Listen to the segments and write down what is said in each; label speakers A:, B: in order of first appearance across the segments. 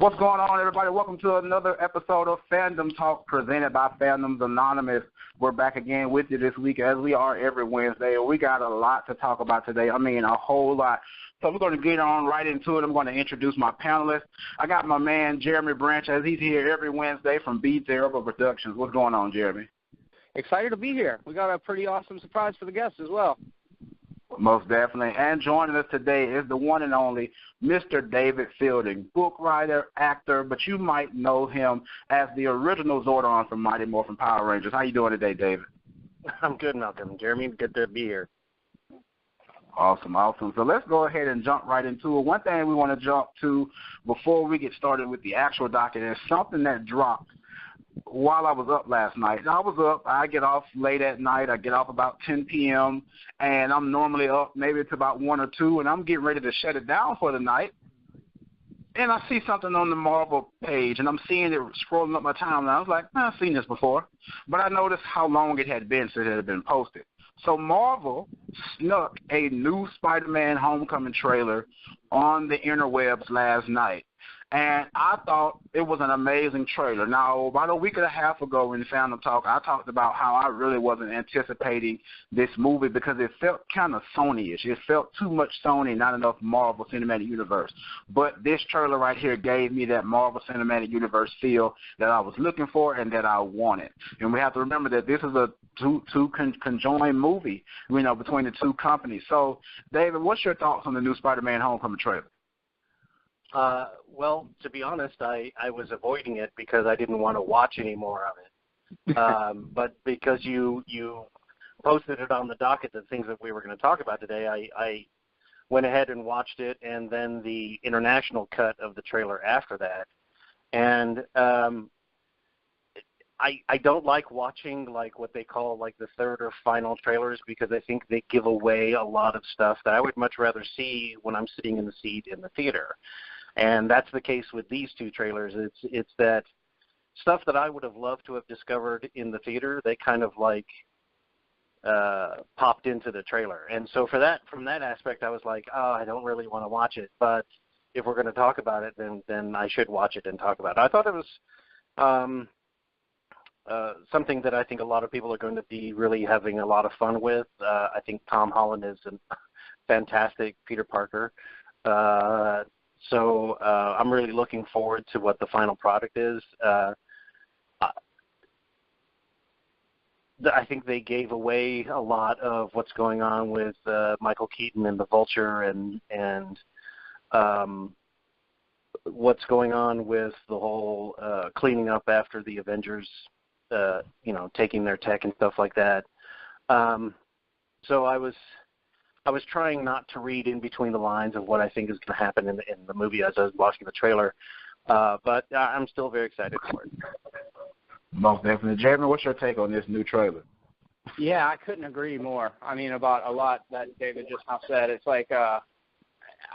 A: What's going on, everybody? Welcome to another episode of Fandom Talk presented by Fandoms Anonymous. We're back again with you this week as we are every Wednesday. We got a lot to talk about today. I mean, a whole lot. So we're going to get on right into it. I'm going to introduce my panelists. I got my man, Jeremy Branh, as he's here every Wednesday from B Terrible Productions. What's going on, Jeremy?
B: Excited to be here. We got a pretty awesome surprise for the guests as well.
A: Most definitely. And joining us today is the one and only Mr. David Fielding, book writer, actor, but you might know him as the original Zordon from Mighty Morphin Power Rangers. How you doing today, David?
C: I'm good, Malcolm. Jeremy, good to be here.
A: Awesome. So let's go ahead and jump right into it. One thing we want to jump to before we get started with the actual docket is something that dropped while I was up last night. I was up. I get off late at night. I get off about 10 p.m., and I'm normally up maybe to about 1 or 2, and I'm getting ready to shut it down for the night. And I see something on the Marvel page, and I'm seeing it scrolling up my timeline. I was like, I've seen this before. But I noticed how long it had been since it had been posted. So Marvel snuck a new Spider-Man Homecoming trailer on the interwebs last night. And I thought it was an amazing trailer. Now, about a week and a half ago in Fandom Talk, I talked about how I really wasn't anticipating this movie because it felt kind of Sony-ish. It felt too much Sony, not enough Marvel Cinematic Universe. But this trailer right here gave me that Marvel Cinematic Universe feel that I was looking for and that I wanted. And we have to remember that this is a conjoined movie, between the two companies. So, David, what's your thoughts on the new Spider-Man Homecoming trailer?
C: Well, to be honest, I was avoiding it because I didn't want to watch any more of it. But because you posted it on the docket, the things that we were going to talk about today, I went ahead and watched it, and then the international cut of the trailer after that. And I don't like watching like what they call like the third or final trailers because I think they give away a lot of stuff that I would much rather see when I'm sitting in the seat in the theater. And that's the case with these two trailers. It's that stuff that I would have loved to have discovered in the theater, they kind of like popped into the trailer. And so from that aspect, I was like, I don't really want to watch it. But if we're going to talk about it, then I should watch it and talk about it. I thought it was something that I think a lot of people are going to be really having a lot of fun with. I think Tom Holland is a fantastic Peter Parker. So I'm really looking forward to what the final product is. I think they gave away a lot of what's going on with Michael Keaton and the Vulture and what's going on with the whole cleaning up after the Avengers, taking their tech and stuff like that. So I was trying not to read in between the lines of what I think is going to happen in the movie as I was watching the trailer, but I'm still very excited for it.
A: Most definitely. Jeremy, what's your take on this new trailer?
B: Yeah, I couldn't agree more. I mean, about a lot that David just now said. It's like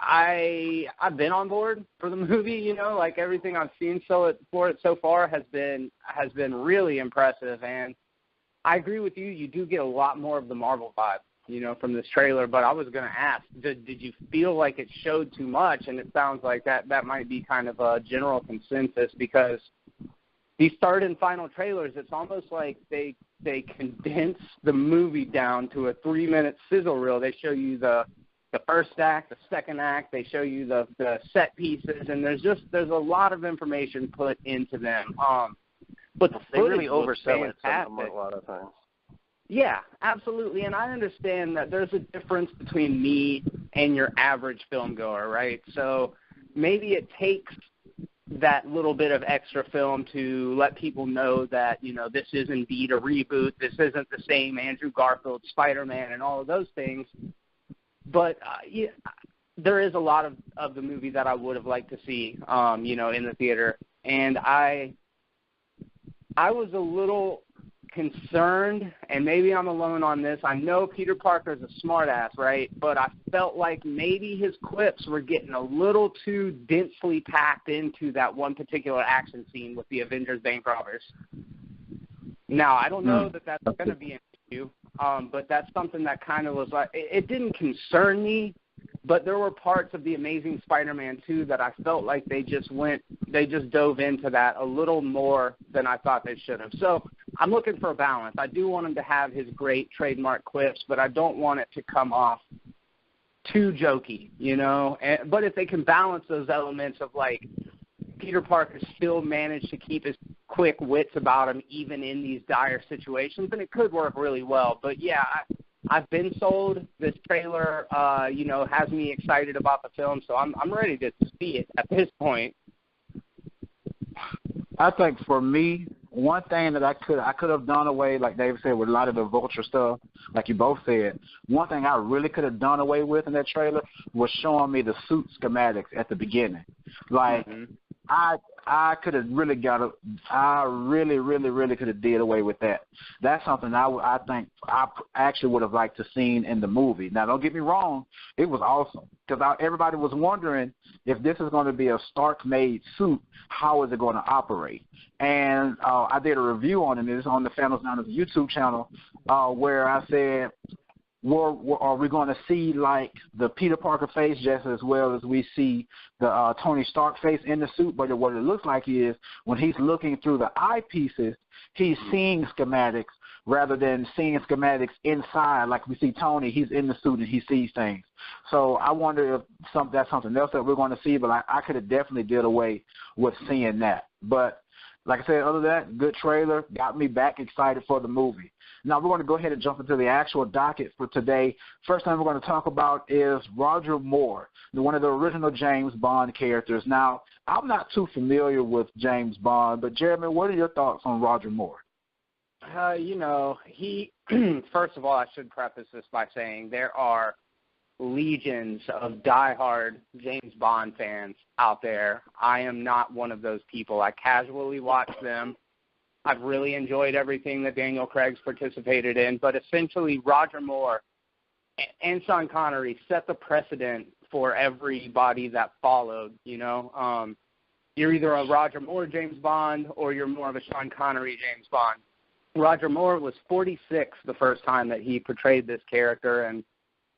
B: I've been on board for the movie. Like everything I've seen for it so far has been really impressive, and I agree with you. You do get a lot more of the Marvel vibe, from this trailer. But I was going to ask, did you feel like it showed too much? And it sounds like that might be kind of a general consensus because these third and final trailers, it's almost like they condense the movie down to a 3-minute sizzle reel. They show you the first act, the second act. They show you the set pieces, and there's a lot of information put into them. But
C: they really oversell it a lot of times.
B: Yeah, absolutely. And I understand that there's a difference between me and your average film goer, right? So maybe it takes that little bit of extra film to let people know that, this is indeed a reboot. This isn't the same Andrew Garfield Spider-Man and all of those things. But there is a lot of the movie that I would have liked to see, in the theater. And I was a little concerned, and maybe I'm alone on this. I know Peter Parker's a smartass, right? But I felt like maybe his quips were getting a little too densely packed into that one particular action scene with the Avengers bank robbers. Now, I don't know that that's going to be an issue, but that's something that kind of was like, it didn't concern me, but there were parts of The Amazing Spider-Man 2 that I felt like they just went they just dove into that a little more than I thought they should have. So I'm looking for a balance. I do want him to have his great trademark quips, but I don't want it to come off too jokey, you know. But if they can balance those elements of, like, Peter Parker still managed to keep his quick wits about him even in these dire situations, then it could work really well. But, yeah, I've been sold. This trailer, you know, has me excited about the film, so I'm ready to see it at this point.
A: I think for me, one thing that I could have done away, like David said, with a lot of the Vulture stuff, like you both said, one thing I really could have done away with in that trailer was showing me the suit schematics at the beginning. Like, I could have really I really could have did away with that. That's something I think I actually would have liked to seen in the movie. Now, don't get me wrong, it was awesome because everybody was wondering if this is going to be a Stark-made suit, how is it going to operate? And I did a review on it. It's on the Fandoms Anonymous YouTube channel where I said, are we going to see, like, the Peter Parker face just as well as we see the Tony Stark face in the suit? But what it looks like is when he's looking through the eyepieces, he's seeing schematics rather than seeing schematics inside. Like we see Tony, he's in the suit and he sees things. So I wonder if that's something else that we're going to see, but I could have definitely did away with seeing that. But like I said, other than that, good trailer, got me back excited for the movie. Now, we're going to go ahead and jump into the actual docket for today. First thing we're going to talk about is Roger Moore, one of the original James Bond characters. Now, I'm not too familiar with James Bond, but Jeremy, what are your thoughts on Roger Moore?
B: You know, first of all, I should preface this by saying there are legions of diehard James Bond fans out there. I am not one of those people. I casually watch them. I've really enjoyed everything that Daniel Craig's participated in, but essentially Roger Moore and Sean Connery set the precedent for everybody that followed, you know. You're either a Roger Moore James Bond or you're more of a Sean Connery James Bond. Roger Moore was 46 the first time that he portrayed this character, and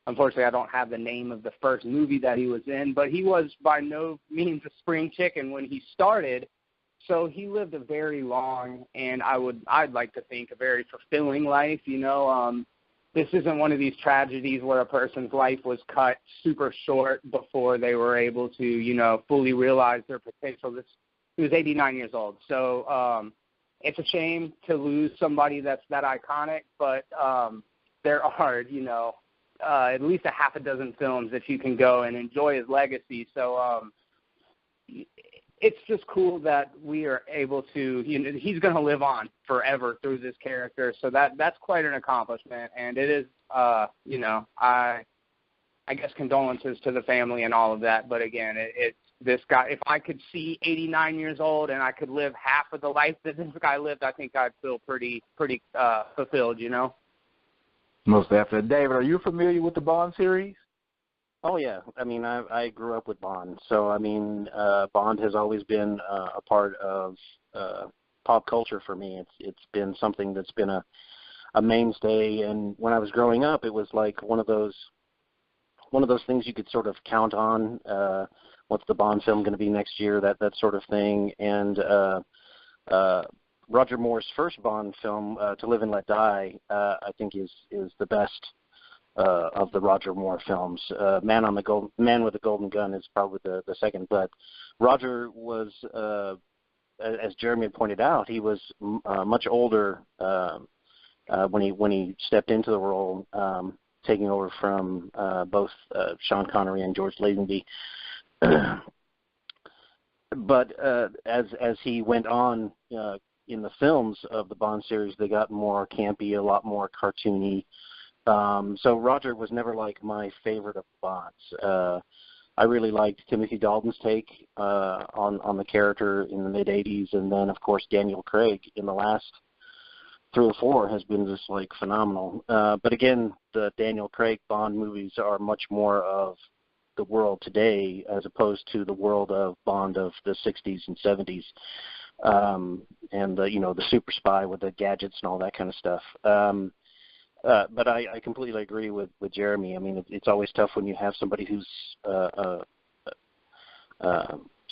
B: unfortunately I don't have the name of the first movie that he was in, but he was by no means a spring chicken when he started. So he lived a very long and I'd like to think a very fulfilling life. You know, this isn't one of these tragedies where a person's life was cut super short before they were able to, you know, fully realize their potential. He was 89 years old. So it's a shame to lose somebody that's that iconic, but there are, you know, at least a half a dozen films that you can go and enjoy his legacy. So it's just cool that we are able to, you know, he's going to live on forever through this character. So that's quite an accomplishment. And it is, you know, I guess condolences to the family and all of that. But again, it's this guy, if I could see 89 years old and I could live half of the life that this guy lived, I think I'd feel pretty fulfilled, you know?
A: Most definitely. David, are you familiar with the Bond series?
C: Oh, yeah. I mean, I grew up with Bond. So, I mean, Bond has always been a part of pop culture for me. It's been something that's been a mainstay. And when I was growing up, it was like one of those things you could sort of count on. What's the Bond film going to be next year? That sort of thing. And Roger Moore's first Bond film, To Live and Let Die, I think is the best of the Roger Moore films. Man with the Golden Gun is probably the second, but Roger was, as Jeremy pointed out, he was much older when he stepped into the role, taking over from both Sean Connery and George Lazenby. But as he went on in the films of the Bond series, they got more campy, a lot more cartoony. So Roger was never like my favorite of Bonds. I really liked Timothy Dalton's take on the character in the mid-'80s, and then, of course, Daniel Craig in the last 3 or 4 has been just, like, phenomenal. But again, the Daniel Craig Bond movies are much more of the world today as opposed to the world of Bond of the 60s and 70s. And the super spy with the gadgets and all that kind of stuff. But I completely agree with Jeremy. I mean, it's always tough when you have somebody who's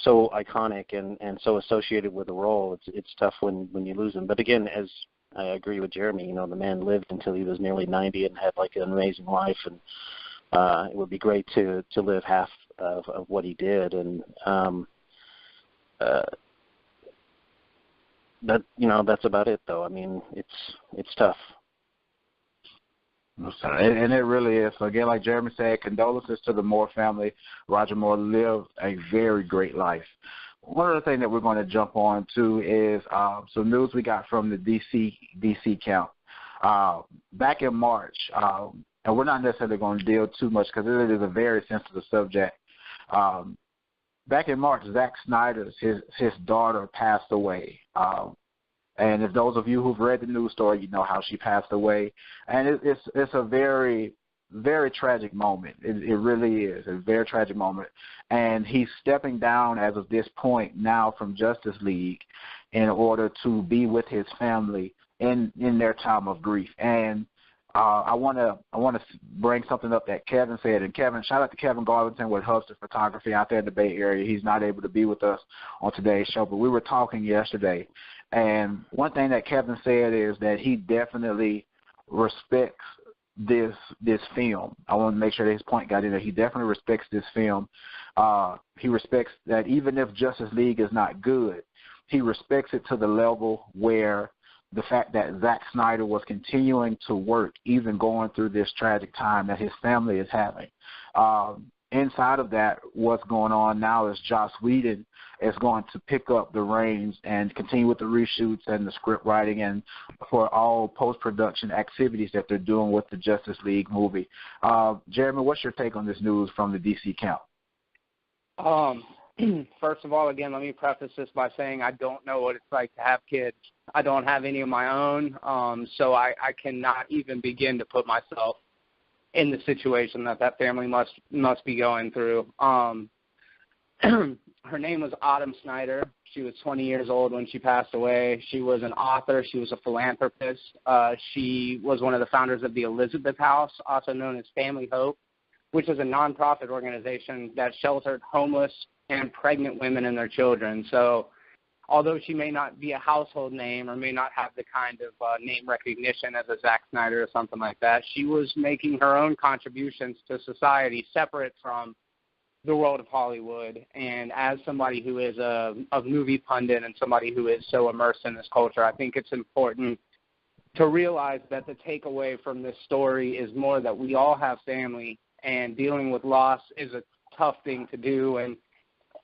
C: so iconic and so associated with the role. It's tough when you lose him. But again, as I agree with Jeremy, you know, the man lived until he was nearly 90 and had like an amazing life, and it would be great to live half of what he did. And that, you know, that's about it though. I mean, it's tough.
A: And it really is. So again, like Jeremy said, condolences to the Moore family. Roger Moore lived a very great life. One other thing that we're going to jump on to is some news we got from the DC count. Back in March, and we're not necessarily going to deal too much because it is a very sensitive subject. Back in March, Zack Snyder, his daughter passed away. And if those of you who've read the news story, you know how she passed away. And it's a very, very tragic moment. It really is a very tragic moment. And he's stepping down as of this point now from Justice League in order to be with his family in their time of grief. And I want to bring something up that Kevin said. And Kevin, shout out to Kevin Garlington with Hubster Photography out there in the Bay Area. He's not able to be with us on today's show, but we were talking yesterday. And one thing that Kevin said is that he definitely respects this film. I want to make sure that his point got in there. He definitely respects this film. He respects that even if Justice League is not good, he respects it to the level where the fact that Zack Snyder was continuing to work, even going through this tragic time that his family is having. Inside of that, what's going on now is Joss Whedon is going to pick up the reins and continue with the reshoots and the script writing and for all post-production activities that they're doing with the Justice League movie. Jeremy, what's your take on this news from the DC count?
B: First of all, again, let me preface this by saying I don't know what it's like to have kids. I don't have any of my own, so I cannot even begin to put myself in the situation that family must be going through. Her name was Autumn Snyder. She was 20 years old when she passed away. She was an author. She was a philanthropist. She was one of the founders of the Elizabeth House, also known as Family Hope, which is a nonprofit organization that sheltered homeless and pregnant women and their children. So although she may not be a household name or may not have the kind of name recognition as a Zack Snyder or something like that, she was making her own contributions to society separate from the world of Hollywood. And as somebody who is a movie pundit and somebody who is so immersed in this culture, I think it's important to realize that the takeaway from this story is more that we all have family, and dealing with loss is a tough thing to do. And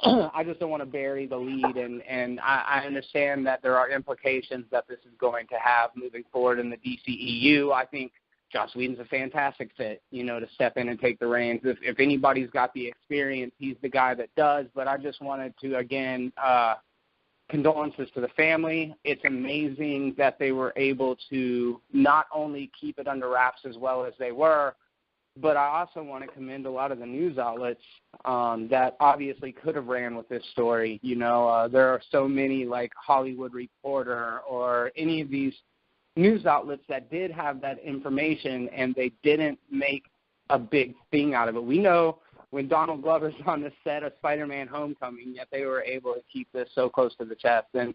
B: I just don't want to bury the lead, and I understand that there are implications that this is going to have moving forward in the DCEU. I think Joss Whedon's a fantastic fit, to step in and take the reins. If anybody's got the experience, he's the guy that does. But I just wanted to, again, condolences to the family. It's amazing that they were able to not only keep it under wraps as well as they were, but I also want to commend a lot of the news outlets that obviously could have ran with this story. There are so many like Hollywood Reporter or any of these news outlets that did have that information, and they didn't make a big thing out of it. We know when Donald Glover's on the set of Spider-Man Homecoming, yet they were able to keep this so close to the chest. And,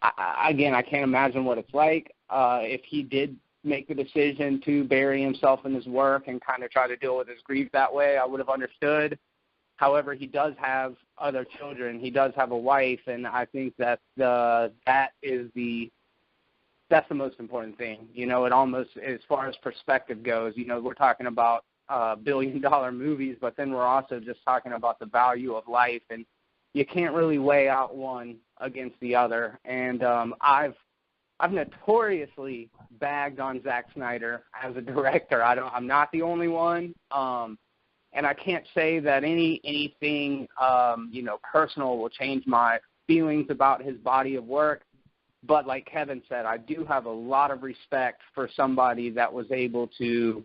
B: I can't imagine what it's like if he did make the decision to bury himself in his work and kind of try to deal with his grief that way. I would have understood. However, he does have other children. He does have a wife, and I think that that's the most important thing. It almost, as far as perspective goes, we're talking about billion-dollar movies, but then we're also just talking about the value of life, and you can't really weigh out one against the other. And I've notoriously bagged on Zack Snyder as a director. I'm not the only one, and I can't say that anything personal will change my feelings about his body of work. But like Kevin said, I do have a lot of respect for somebody that was able to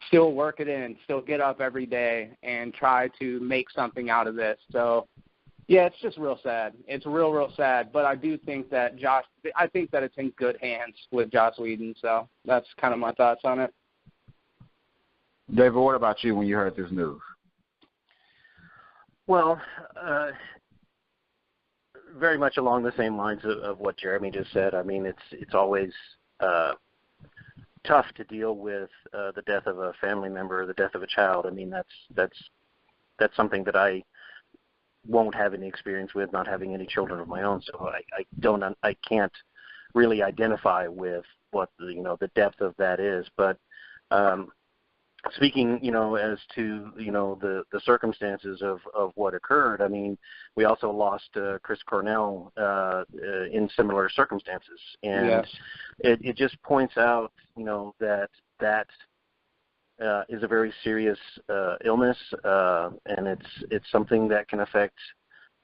B: still work it in, still get up every day and try to make something out of this. So, yeah, it's just real sad. It's real sad. But I do think that it's in good hands with Joss Whedon. So that's kind of my thoughts on it.
A: David, what about you when you heard this news?
C: Well, very much along the same lines of what Jeremy just said. I mean, it's always tough to deal with the death of a family member or the death of a child. I mean, that's something that I won't have any experience with, not having any children of my own. So I can't really identify with what the depth of that is. But speaking, as to, the circumstances of what occurred, I mean, we also lost Chris Cornell in similar circumstances. And
B: yes.
C: it just points out, that is a very serious illness, and it's something that can affect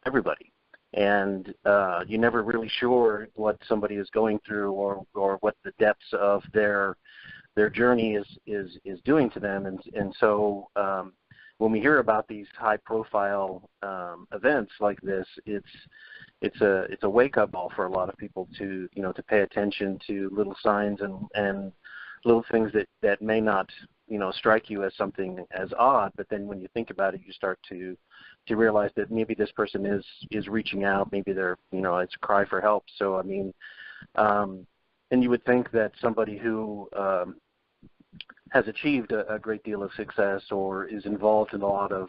C: everybody. And you're never really sure what somebody is going through or what the depths of their journey is doing to them, and so when we hear about these high profile events like this, it's a wake up call for a lot of people to pay attention to little signs and little things that may not strike you as something as odd, but then when you think about it, you start to realize that maybe this person is reaching out, maybe they're it's a cry for help. So I mean, and you would think that somebody who has achieved a great deal of success or is involved in a lot of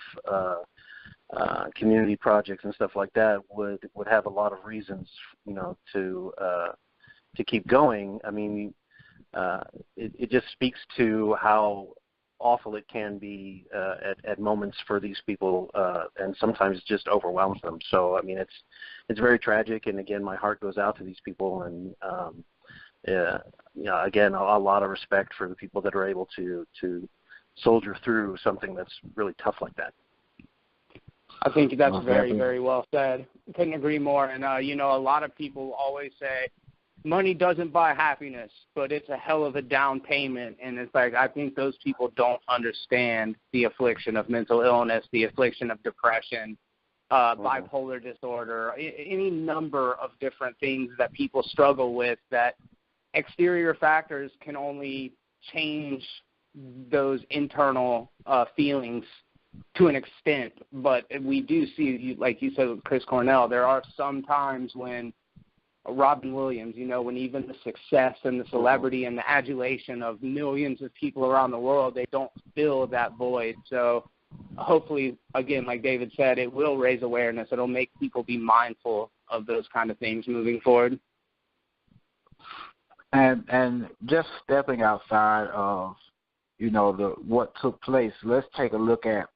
C: community projects and stuff like that would have a lot of reasons, to keep going. I mean, it just speaks to how awful it can be at moments for these people, and sometimes just overwhelms them. So I mean, it's very tragic, and again, my heart goes out to these people, and again, a lot of respect for the people that are able to soldier through something that's really tough like that.
B: I think that's very, very well said. Couldn't agree more. And, a lot of people always say money doesn't buy happiness, but it's a hell of a down payment. And it's like, I think those people don't understand the affliction of mental illness, the affliction of depression, bipolar disorder, any number of different things that people struggle with, that exterior factors can only change those internal feelings to an extent. But we do see, like you said with Chris Cornell, there are some times when Robin Williams, when even the success and the celebrity and the adulation of millions of people around the world, they don't fill that void. So hopefully, again, like David said, it will raise awareness. It'll make people be mindful of those kind of things moving forward.
A: And just stepping outside of, what took place, let's take a look at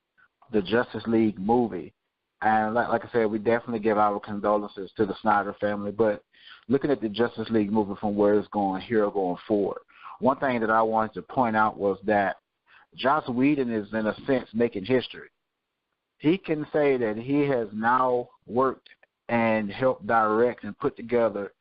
A: the Justice League movie. And like I said, we definitely give our condolences to the Snyder family. But looking at the Justice League movie from where it's going forward, one thing that I wanted to point out was that Joss Whedon is, in a sense, making history. He can say that he has now worked and helped direct and put together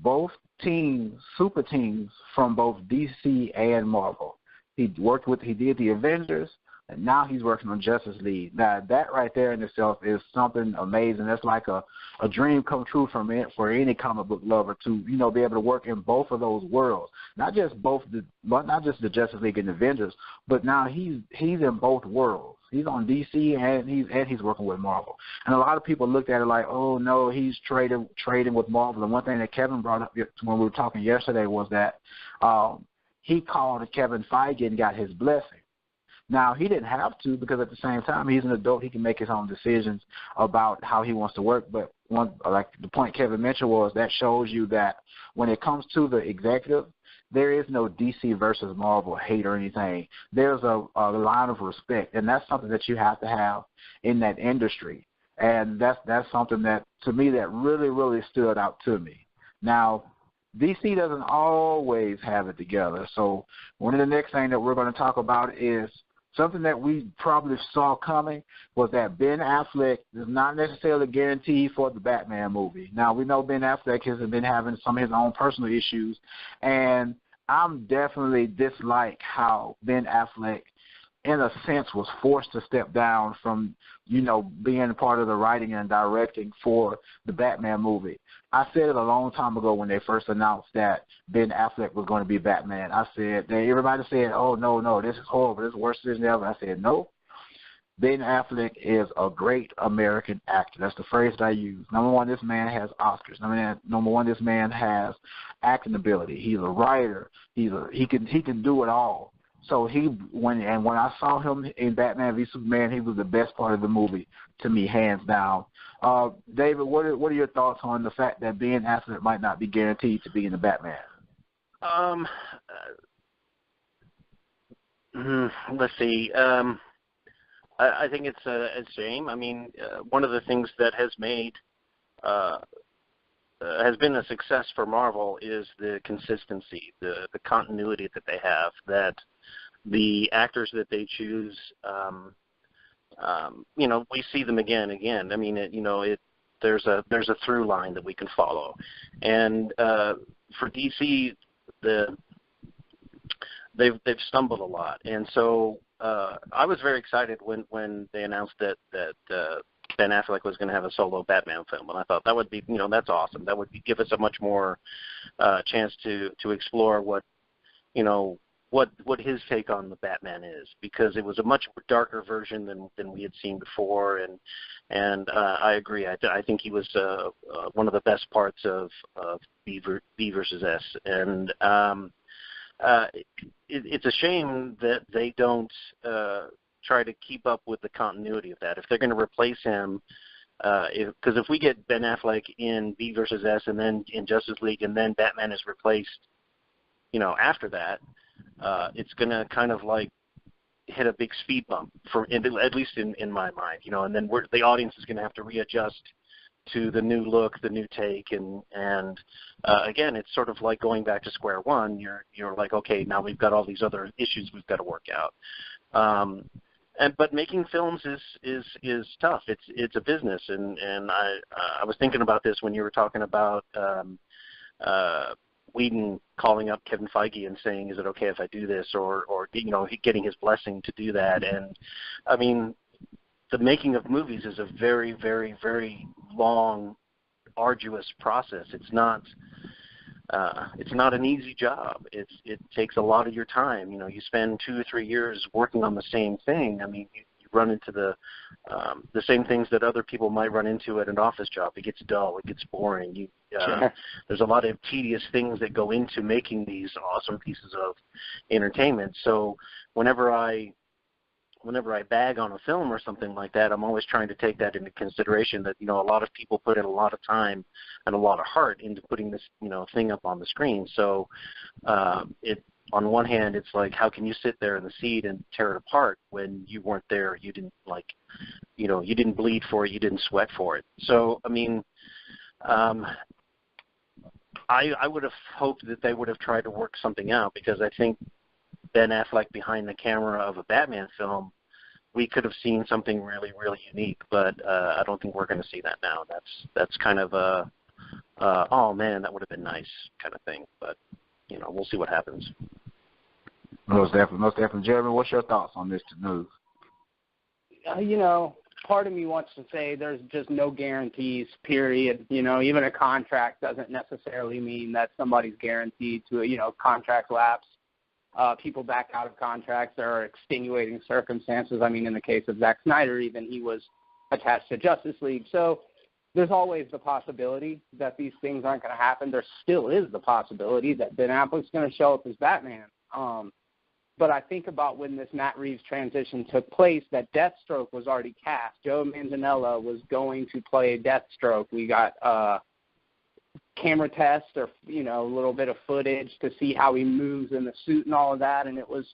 A: both teams, super teams from both DC and Marvel. He did the Avengers, and now he's working on Justice League. Now, that right there in itself is something amazing. That's like a dream come true for any comic book lover to, be able to work in both of those worlds. Not just the Justice League and Avengers, but now he's in both worlds. He's on DC and he's working with Marvel. And a lot of people looked at it like, oh no, he's trading with Marvel. And one thing that Kevin brought up when we were talking yesterday was that he called Kevin Feige and got his blessing. Now, he didn't have to, because at the same time, he's an adult. He can make his own decisions about how he wants to work. But like the point Kevin mentioned was that shows you that when it comes to the executive, there is no DC versus Marvel hate or anything. There's a line of respect, and that's something that you have to have in that industry. And that's something that, to me, that really, really stood out to me. Now, DC doesn't always have it together. So one of the next thing that we're going to talk about is something that we probably saw coming, was that Ben Affleck is not necessarily guaranteed for the Batman movie. Now, we know Ben Affleck has been having some of his own personal issues, and I'm definitely dislike how Ben Affleck, in a sense, was forced to step down from, being part of the writing and directing for the Batman movie. I said it a long time ago when they first announced that Ben Affleck was going to be Batman. I said, everybody said, oh, no, this is horrible, this is worse than ever. I said, no. Ben Affleck is a great American actor. That's the phrase that I use. Number one, this man has Oscars. Number one, this man has acting ability. He's a writer. He can do it all. So when I saw him in Batman v Superman, he was the best part of the movie to me, hands down. David, what are your thoughts on the fact that Ben Affleck might not be guaranteed to be in the Batman?
C: Let's see. I think it's a shame. I mean, one of the things that has been a success for Marvel is the consistency, the continuity that they have, that the actors that they choose, we see them again and again. I mean, there's a through line that we can follow. And for DC, they've stumbled a lot. And so I was very excited when they announced that Ben Affleck was going to have a solo Batman film, and I thought that would be, that's awesome. That would give us a much more chance to explore what his take on the Batman is, because it was a much darker version than we had seen before, and I agree. I think he was one of the best parts of B versus S, and it's a shame that they don't try to keep up with the continuity of that. If they're going to replace him, because if we get Ben Affleck in B versus S and then in Justice League and then Batman is replaced, after that, it's going to kind of like hit a big speed bump, at least in my mind, and then the audience is going to have to readjust to the new look, the new take, and again, it's sort of like going back to square one. You're like, okay, now we've got all these other issues we've got to work out. But making films is tough. It's a business, and I was thinking about this when you were talking about Whedon calling up Kevin Feige and saying, "Is it okay if I do this?" or getting his blessing to do that. And I mean, the making of movies is a very, very, very long, arduous process. It's not an easy job. It takes a lot of your time. You spend 2 or 3 years working on the same thing. I mean, you run into the same things that other people might run into at an office job. It gets dull. It gets boring. There's a lot of tedious things that go into making these awesome pieces of entertainment. So whenever I bag on a film or something like that, I'm always trying to take that into consideration, that, a lot of people put in a lot of time and a lot of heart into putting this, thing up on the screen. So on one hand, it's like, how can you sit there in the seat and tear it apart when you weren't there? You didn't you didn't bleed for it. You didn't sweat for it. So, I mean, I would have hoped that they would have tried to work something out, because I think Ben Affleck behind the camera of a Batman film, we could have seen something really, really unique, but I don't think we're going to see that now. That's kind of oh man, that would have been nice kind of thing, but we'll see what happens.
A: Most definitely. Jeremy, what's your thoughts on this news?
B: Part of me wants to say there's just no guarantees, period. Even a contract doesn't necessarily mean that somebody's guaranteed to, contract lapse. People back out of contracts. There are extenuating circumstances. I mean, in the case of Zack Snyder, even he was attached to Justice League. So there's always the possibility that these things aren't going to happen. There still is the possibility that Ben Affleck's going to show up as Batman. But I think about when this Matt Reeves transition took place, that Deathstroke was already cast. Joe Manganiello was going to play Deathstroke. We got camera tests or, a little bit of footage to see how he moves in the suit and all of that, and it was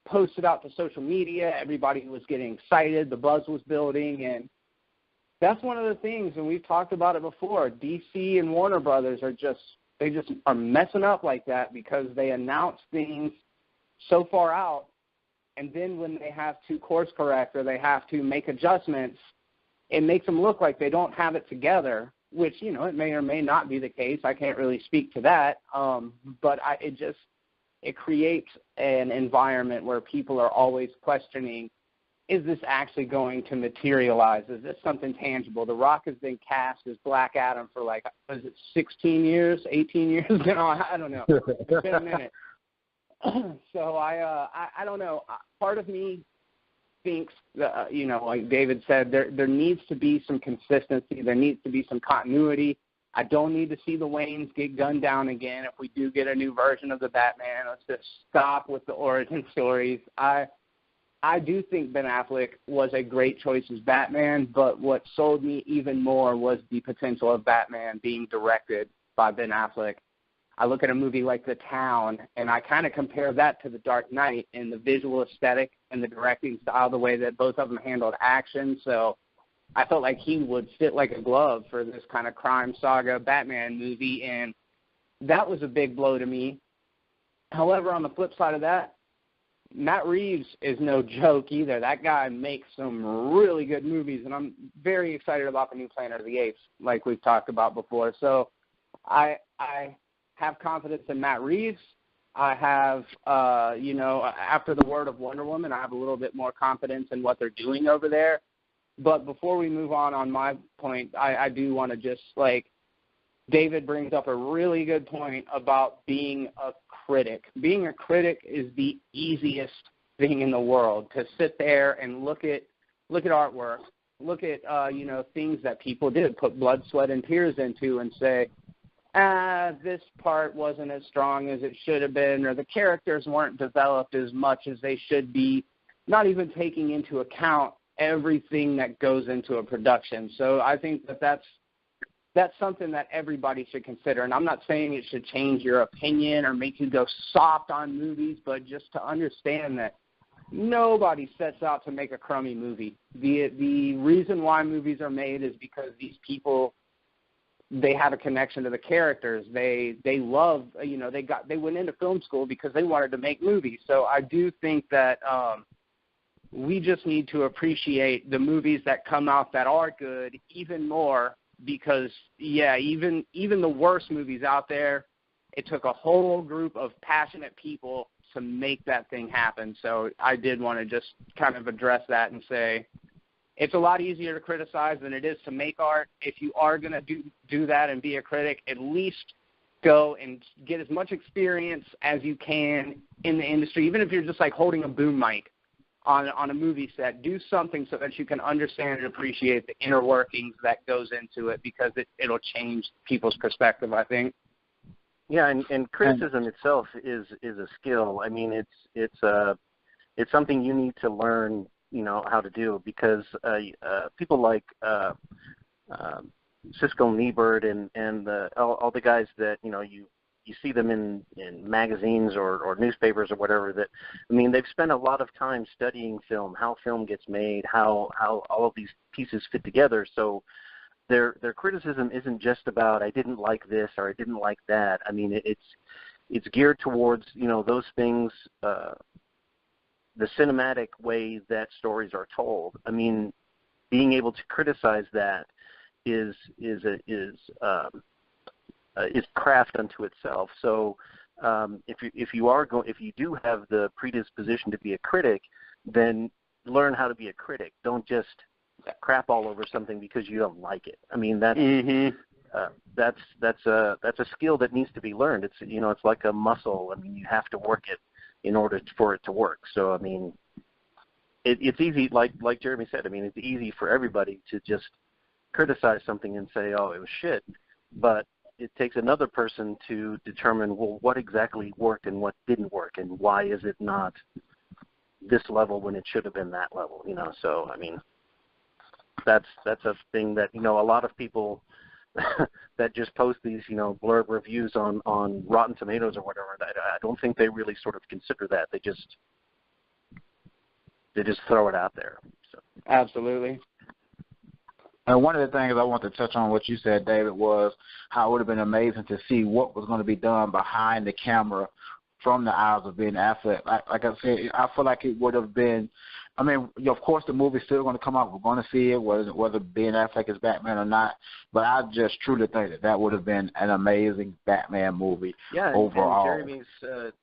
B: posted out to social media. Everybody was getting excited. The buzz was building, and that's one of the things, and we've talked about it before, DC and Warner Brothers they just are messing up like that, because they announce things so far out, and then when they have to course correct or they have to make adjustments, it makes them look like they don't have it together, which, it may or may not be the case. I can't really speak to that, but it creates an environment where people are always questioning, is this actually going to materialize? Is this something tangible? The Rock has been cast as Black Adam for 16 years, 18 years? I don't know. It's been a minute. So I don't know. Part of me thinks, like David said, there needs to be some consistency. There needs to be some continuity. I don't need to see the Waynes get gunned down again. If we do get a new version of the Batman, let's just stop with the origin stories. I do think Ben Affleck was a great choice as Batman, but what sold me even more was the potential of Batman being directed by Ben Affleck. I look at a movie like The Town, and I kind of compare that to The Dark Knight in the visual aesthetic and the directing style, the way that both of them handled action. So I felt like he would fit like a glove for this kind of crime saga Batman movie, and that was a big blow to me. However, on the flip side of that, Matt Reeves is no joke either. That guy makes some really good movies, and I'm very excited about the new Planet of the Apes, like we've talked about before. So I have confidence in Matt Reeves. I have, after the word of Wonder Woman, I have a little bit more confidence in what they're doing over there. But before we move on my point, I do want to just, David brings up a really good point about being a critic. Being a critic is the easiest thing in the world, to sit there and look at artwork, look at, things that people did, put blood, sweat, and tears into, and say, this part wasn't as strong as it should have been, or the characters weren't developed as much as they should be, not even taking into account everything that goes into a production. So I think that's something that everybody should consider. And I'm not saying it should change your opinion or make you go soft on movies, but just to understand that nobody sets out to make a crummy movie. The reason why movies are made is because these people, they have a connection to the characters. They love, they went into film school because they wanted to make movies. So I do think that we just need to appreciate the movies that come out that are good even more, because, even the worst movies out there, it took a whole group of passionate people to make that thing happen. So I did want to just kind of address that and say it's a lot easier to criticize than it is to make art. If you are going to do that and be a critic, at least go and get as much experience as you can in the industry, even if you're just holding a boom mic on a movie set. Do something so that you can understand and appreciate the inner workings that goes into it, because it'll change people's perspective, I think.
C: Yeah, and criticism itself is a skill. I mean, it's something you need to learn, how to do, because people like Siskel and Ebert and all the guys that you see them in magazines or newspapers or whatever, that, I mean, they've spent a lot of time studying film, how film gets made, how all of these pieces fit together. So their criticism isn't just about, I didn't like this or I didn't like that. I mean, it's geared towards, those things, the cinematic way that stories are told. I mean, being able to criticize that is craft unto itself. So if you do have the predisposition to be a critic, then learn how to be a critic. Don't just crap all over something because you don't like it. I mean, that's a skill that needs to be learned. It's it's like a muscle. I mean, you have to work it in order for it to work. So I mean, it's easy, like Jeremy said. I mean, it's easy for everybody to just criticize something and say, oh, it was shit, but it takes another person to determine, well, what exactly worked and what didn't work, and why is it not this level when it should have been that level, So, I mean, that's a thing that, a lot of people that just post these, blurb reviews on Rotten Tomatoes or whatever, I don't think they really sort of consider that. They just throw it out there. So.
B: Absolutely.
A: And one of the things I want to touch on what you said, David, was how it would have been amazing to see what was going to be done behind the camera from the eyes of Ben Affleck. Like I said, I feel like it would have been, I mean, of course the movie's still going to come out. We're going to see it, whether Ben Affleck is Batman or not. But I just truly think that would have been an amazing Batman movie overall.
C: And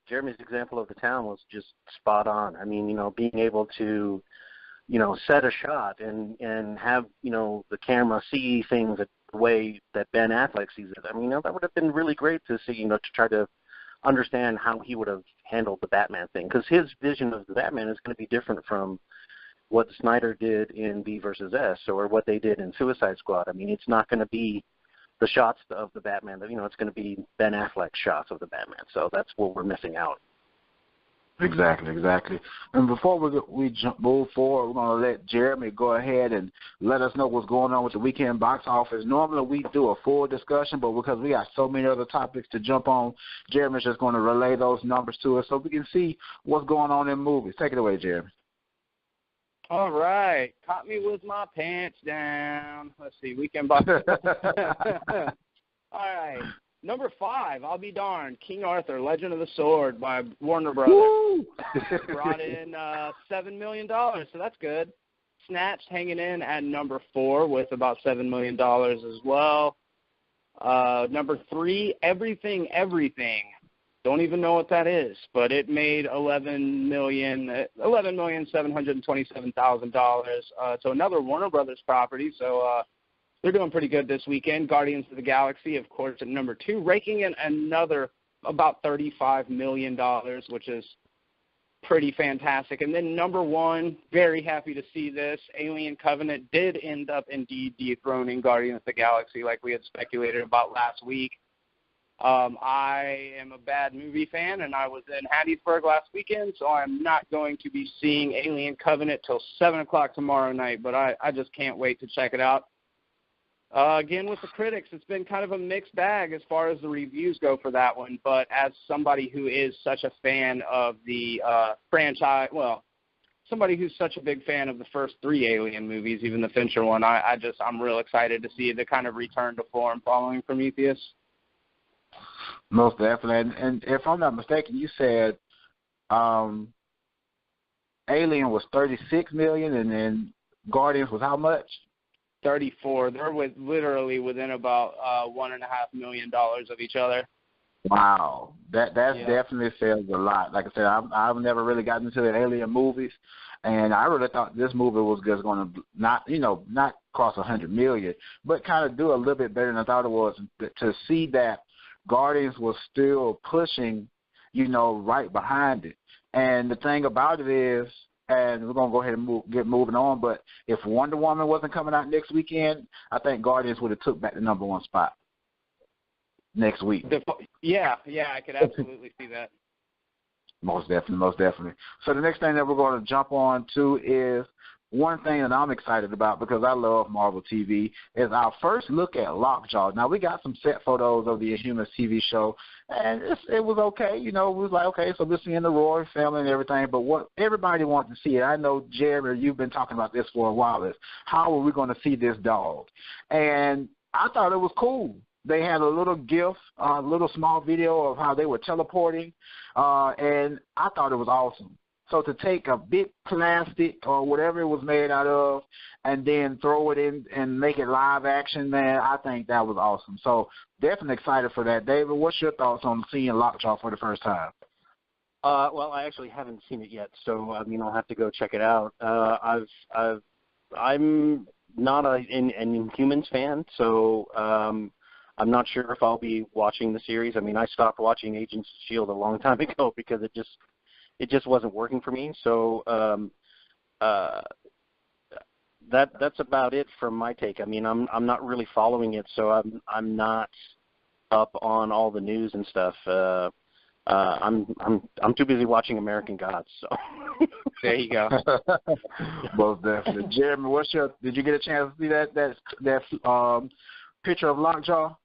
C: Jeremy's example of The Town was just spot on. I mean, being able to set a shot and have, the camera see things the way that Ben Affleck sees it. I mean, that would have been really great to see, to try to understand how he would have handled the Batman thing. Because his vision of the Batman is going to be different from, what Snyder did in V versus S or what they did in Suicide Squad. I mean, it's not going to be the shots of the Batman. You know, it's going to be Ben Affleck's shots of the Batman. So that's what we're missing out.
A: Exactly. And before we move forward, we're going to let Jeremy go ahead and let us know what's going on with the weekend box office. Normally we do a full discussion, but because we got so many other topics to jump on, Jeremy's just going to relay those numbers to us so we can see what's going on in movies. Take it away, Jeremy.
B: All right. Caught me with my pants down. Let's see. Weekend box office. All right. Number 5, I'll be darned, King Arthur, Legend of the Sword by Warner Brothers. Brought in $7 million, so that's good. Snatched hanging in at number 4 with about $7 million as well. Number 3, Everything. Don't even know what that is, but it made $11,727,000. So another Warner Brothers property, so they're doing pretty good this weekend. Guardians of the Galaxy, of course, at number 2, raking in another about $35 million, which is pretty fantastic. And then number 1, very happy to see this, Alien Covenant did end up indeed dethroning Guardians of the Galaxy like we had speculated about last week. I am a bad movie fan, and I was in Hattiesburg last weekend, so I'm not going to be seeing Alien Covenant till 7 o'clock tomorrow night, but I just can't wait to check it out. Again, with the critics, it's been kind of a mixed bag as far as the reviews go for that one. But as somebody who is such a fan of the franchise, well, somebody who's such a big fan of the first 3 Alien movies, even the Fincher one, I'm real excited to see the kind of return to form following Prometheus.
A: Most definitely. And if I'm not mistaken, you said Alien was $36 million, and then Guardians was how much?
B: 34. They're literally within about $1.5 million of each other.
A: Wow, that definitely says a lot. Like I said, I've never really gotten into the Alien movies, and I really thought this movie was just going to not cross $100 million, but kind of do a little bit better than I thought it was. To see that Guardians was still pushing, right behind it, and the thing about it is. And we're going to go ahead and get moving on. But if Wonder Woman wasn't coming out next weekend, I think Guardians would have took back the number 1 spot next week.
B: Yeah, I could absolutely see that.
A: Most definitely. So the next thing that we're going to jump on to is one thing that I'm excited about because I love Marvel TV is our first look at Lockjaw. Now, we got some set photos of the Inhumans TV show, and it was okay. We was like, okay, so we're seeing the Roy family and everything, but what everybody wants to see, and I know, Jeremy, you've been talking about this for a while, is how are we going to see this dog? And I thought it was cool. They had a little GIF, a little small video of how they were teleporting, and I thought it was awesome. So to take a big plastic or whatever it was made out of and then throw it in and make it live action, man, I think that was awesome. So definitely excited for that. David, what's your thoughts on seeing Lockjaw for the first time?
C: Well, I actually haven't seen it yet, so I'll have to go check it out. I'm not an Inhumans fan, so I'm not sure if I'll be watching the series. I stopped watching Agents of S.H.I.E.L.D. a long time ago because it just wasn't working for me. So that's about it from my take. I'm not really following it, so I'm not up on all the news and stuff. I'm too busy watching American Gods. So
B: there you go.
A: Most definitely. Jeremy, did you get a chance to see that picture of Lockjaw?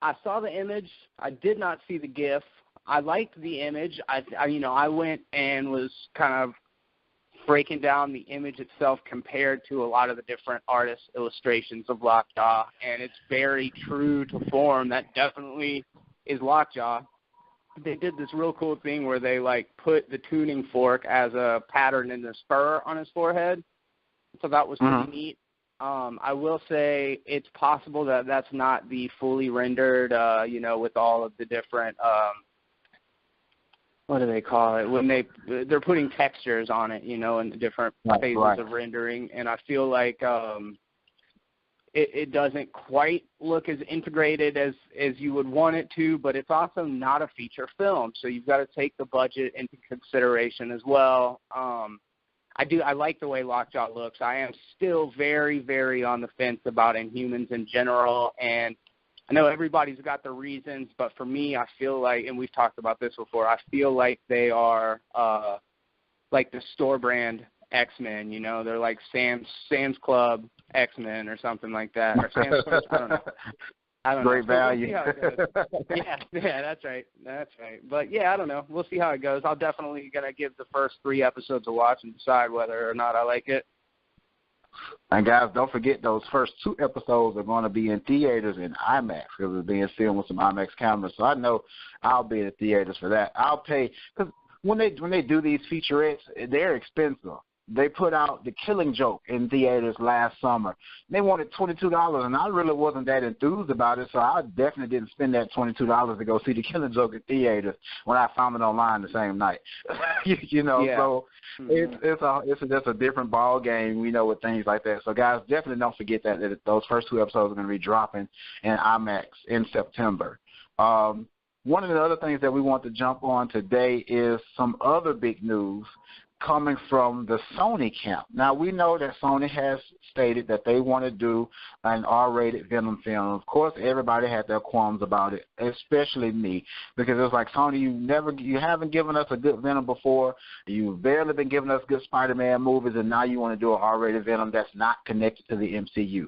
B: I saw the image. I did not see the GIF. I liked the image. I went and was kind of breaking down the image itself compared to a lot of the different artists' illustrations of Lockjaw, and it's very true to form. That definitely is Lockjaw. They did this real cool thing where they put the tuning fork as a pattern in the spur on his forehead, so that was pretty neat. I will say it's possible that that's not the fully rendered, with all of the different what do they call it, when they're putting textures on it, in the different phases of rendering, and I feel like it doesn't quite look as integrated as you would want it to, but it's also not a feature film, so you've got to take the budget into consideration as well. I like the way Lockjaw looks. I am still very, very on the fence about Inhumans in general, and I know everybody's got their reasons, but for me, I feel like, and we've talked about this before, I feel like they are like the store brand X-Men, you know, they're like Sam's Club X-Men or something like that, or Sam's Club, I don't know.
A: Great value.
B: We'll see how it goes. yeah, that's right. But yeah, I don't know. We'll see how it goes. I'll definitely gonna give the first 3 episodes a watch and decide whether or not I like it.
A: And guys, don't forget those first 2 episodes are going to be in theaters in IMAX because it's being filmed with some IMAX cameras. So I know I'll be in the theaters for that. I'll pay because when they do these featurettes, they're expensive. They put out The Killing Joke in theaters last summer. They wanted $22, and I really wasn't that enthused about it, so I definitely didn't spend that $22 to go see The Killing Joke in theaters when I found it online the same night. you know,
B: yeah.
A: So it's just a different ball game, you know, with things like that. So guys, definitely don't forget that those first 2 episodes are going to be dropping in IMAX in September. One of the other things that we want to jump on today is some other big news coming from the Sony camp. Now, we know that Sony has stated that they want to do an R-rated Venom film. Of course, everybody had their qualms about it, especially me, because it was like, Sony, you haven't given us a good Venom before. You've barely been giving us good Spider-Man movies, and now you want to do an R-rated Venom that's not connected to the MCU.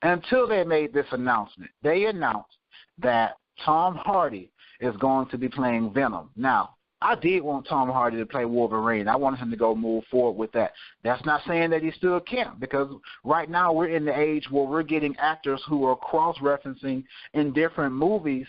A: Until they made this announcement. They announced that Tom Hardy is going to be playing Venom. Now, I did want Tom Hardy to play Wolverine. I wanted him to go move forward with that. That's not saying that he still can't, because right now we're in the age where we're getting actors who are cross-referencing in different movies,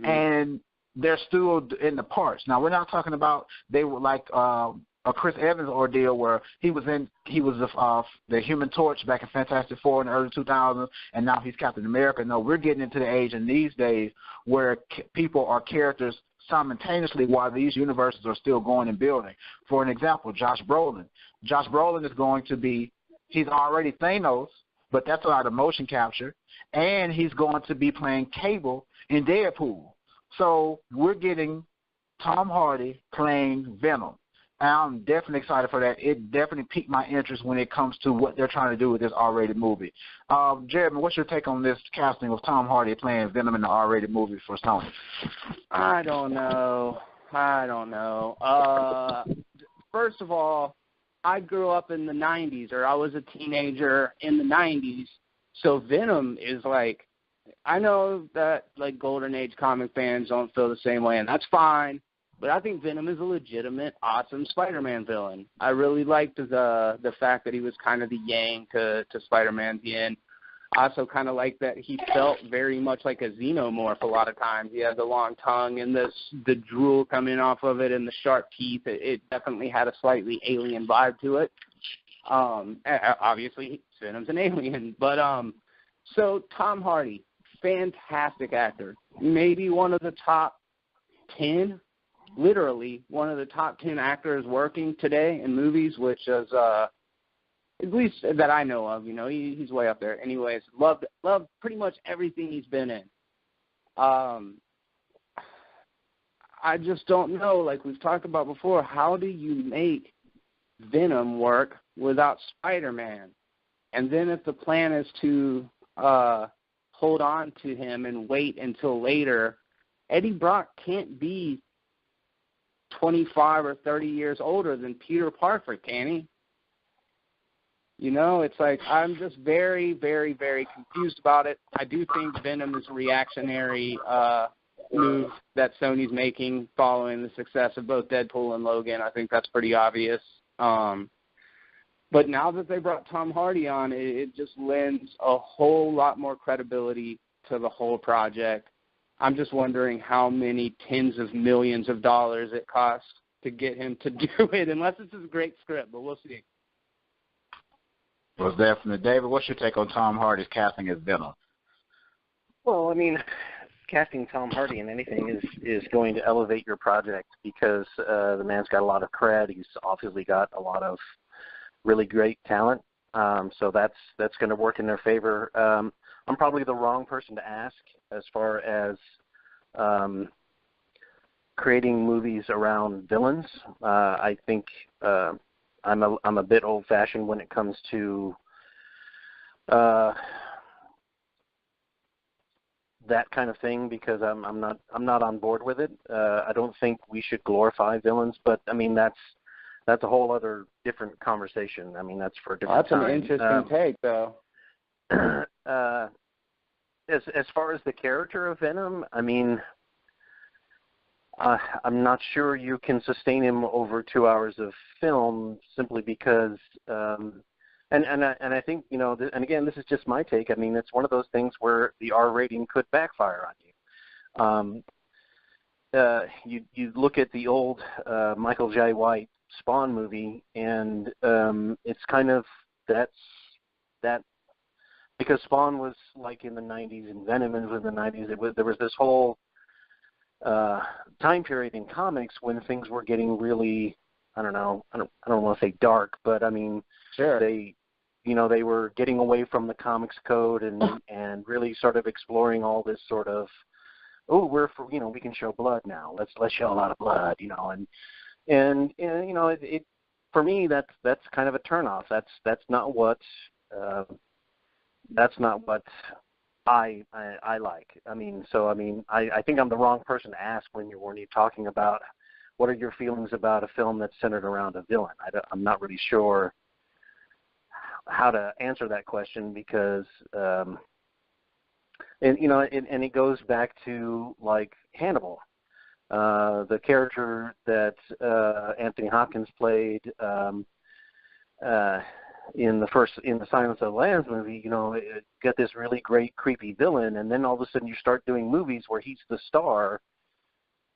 A: and they're still in the parts. Now, we're not talking about they were like a Chris Evans ordeal where he was the Human Torch back in Fantastic Four in the early 2000s, and now he's Captain America. No, we're getting into the age in these days where people are characters simultaneously while these universes are still going and building. For an example, Josh Brolin. Josh Brolin is going to be, he's already Thanos, but that's out of motion capture, and he's going to be playing Cable in Deadpool. So we're getting Tom Hardy playing Venom. And I'm definitely excited for that. It definitely piqued my interest when it comes to what they're trying to do with this R-rated movie. Jeremy, what's your take on this casting of Tom Hardy playing Venom in the R-rated movie for Sony?
B: I don't know. First of all, I grew up in the 90s, or I was a teenager in the 90s, so Venom is like, I know that like Golden Age comic fans don't feel the same way, and that's fine. But I think Venom is a legitimate, awesome Spider-Man villain. I really liked the fact that he was kind of the yang to Spider-Man's yin. I also kind of like that he felt very much like a xenomorph a lot of times. He had the long tongue and the drool coming off of it and the sharp teeth. It definitely had a slightly alien vibe to it. Obviously, Venom's an alien. But so Tom Hardy, fantastic actor. Maybe one of the top 10, literally one of the top 10 actors working today in movies, which is at least that I know of. You know, he's way up there. Anyways, loved pretty much everything he's been in. I just don't know, like we've talked about before, how do you make Venom work without Spider-Man? And then if the plan is to hold on to him and wait until later, Eddie Brock can't be 25 or 30 years older than Peter Parker, can he? You know, it's like I'm just very, very, very confused about it. I do think Venom is a reactionary move that Sony's making following the success of both Deadpool and Logan. I think that's pretty obvious. But now that they brought Tom Hardy on, it just lends a whole lot more credibility to the whole project. I'm just wondering how many tens of millions of dollars it costs to get him to do it, unless it's a great script, but we'll see.
A: Well, definitely. David, what's your take on Tom Hardy's casting as Venom?
C: Well, I mean, casting Tom Hardy in anything is going to elevate your project because the man's got a lot of cred. He's obviously got a lot of really great talent, so that's going to work in their favor. I'm probably the wrong person to ask as far as creating movies around villains. I think I'm a bit old-fashioned when it comes to that kind of thing, because I'm not on board with it. I don't think we should glorify villains, but I mean that's a whole other different conversation. I mean that's for a different time.
B: That's an interesting take, though.
C: As far as the character of Venom, I mean, I'm not sure you can sustain him over 2 hours of film simply because. And I think, you know, and again, this is just my take. I mean, it's one of those things where the R rating could backfire on you. You look at the old Michael J. White Spawn movie, and it's kind of that because Spawn was like in the 90s and Venom was in the 90s. There was this whole time period in comics when things were getting really, I don't want to say dark, but I mean,
B: sure.
C: They were getting away from the comics code and really sort of exploring all this sort of, we can show blood now. Let's show a lot of blood, and it for me that's kind of a turnoff. That's not what I like. I think I'm the wrong person to ask when you're talking about what are your feelings about a film that's centered around a villain. I'm not really sure how to answer that question because, it goes back to like Hannibal, the character that Anthony Hopkins played in the Silence of the Lambs movie. It got this really great creepy villain, and then all of a sudden you start doing movies where he's the star.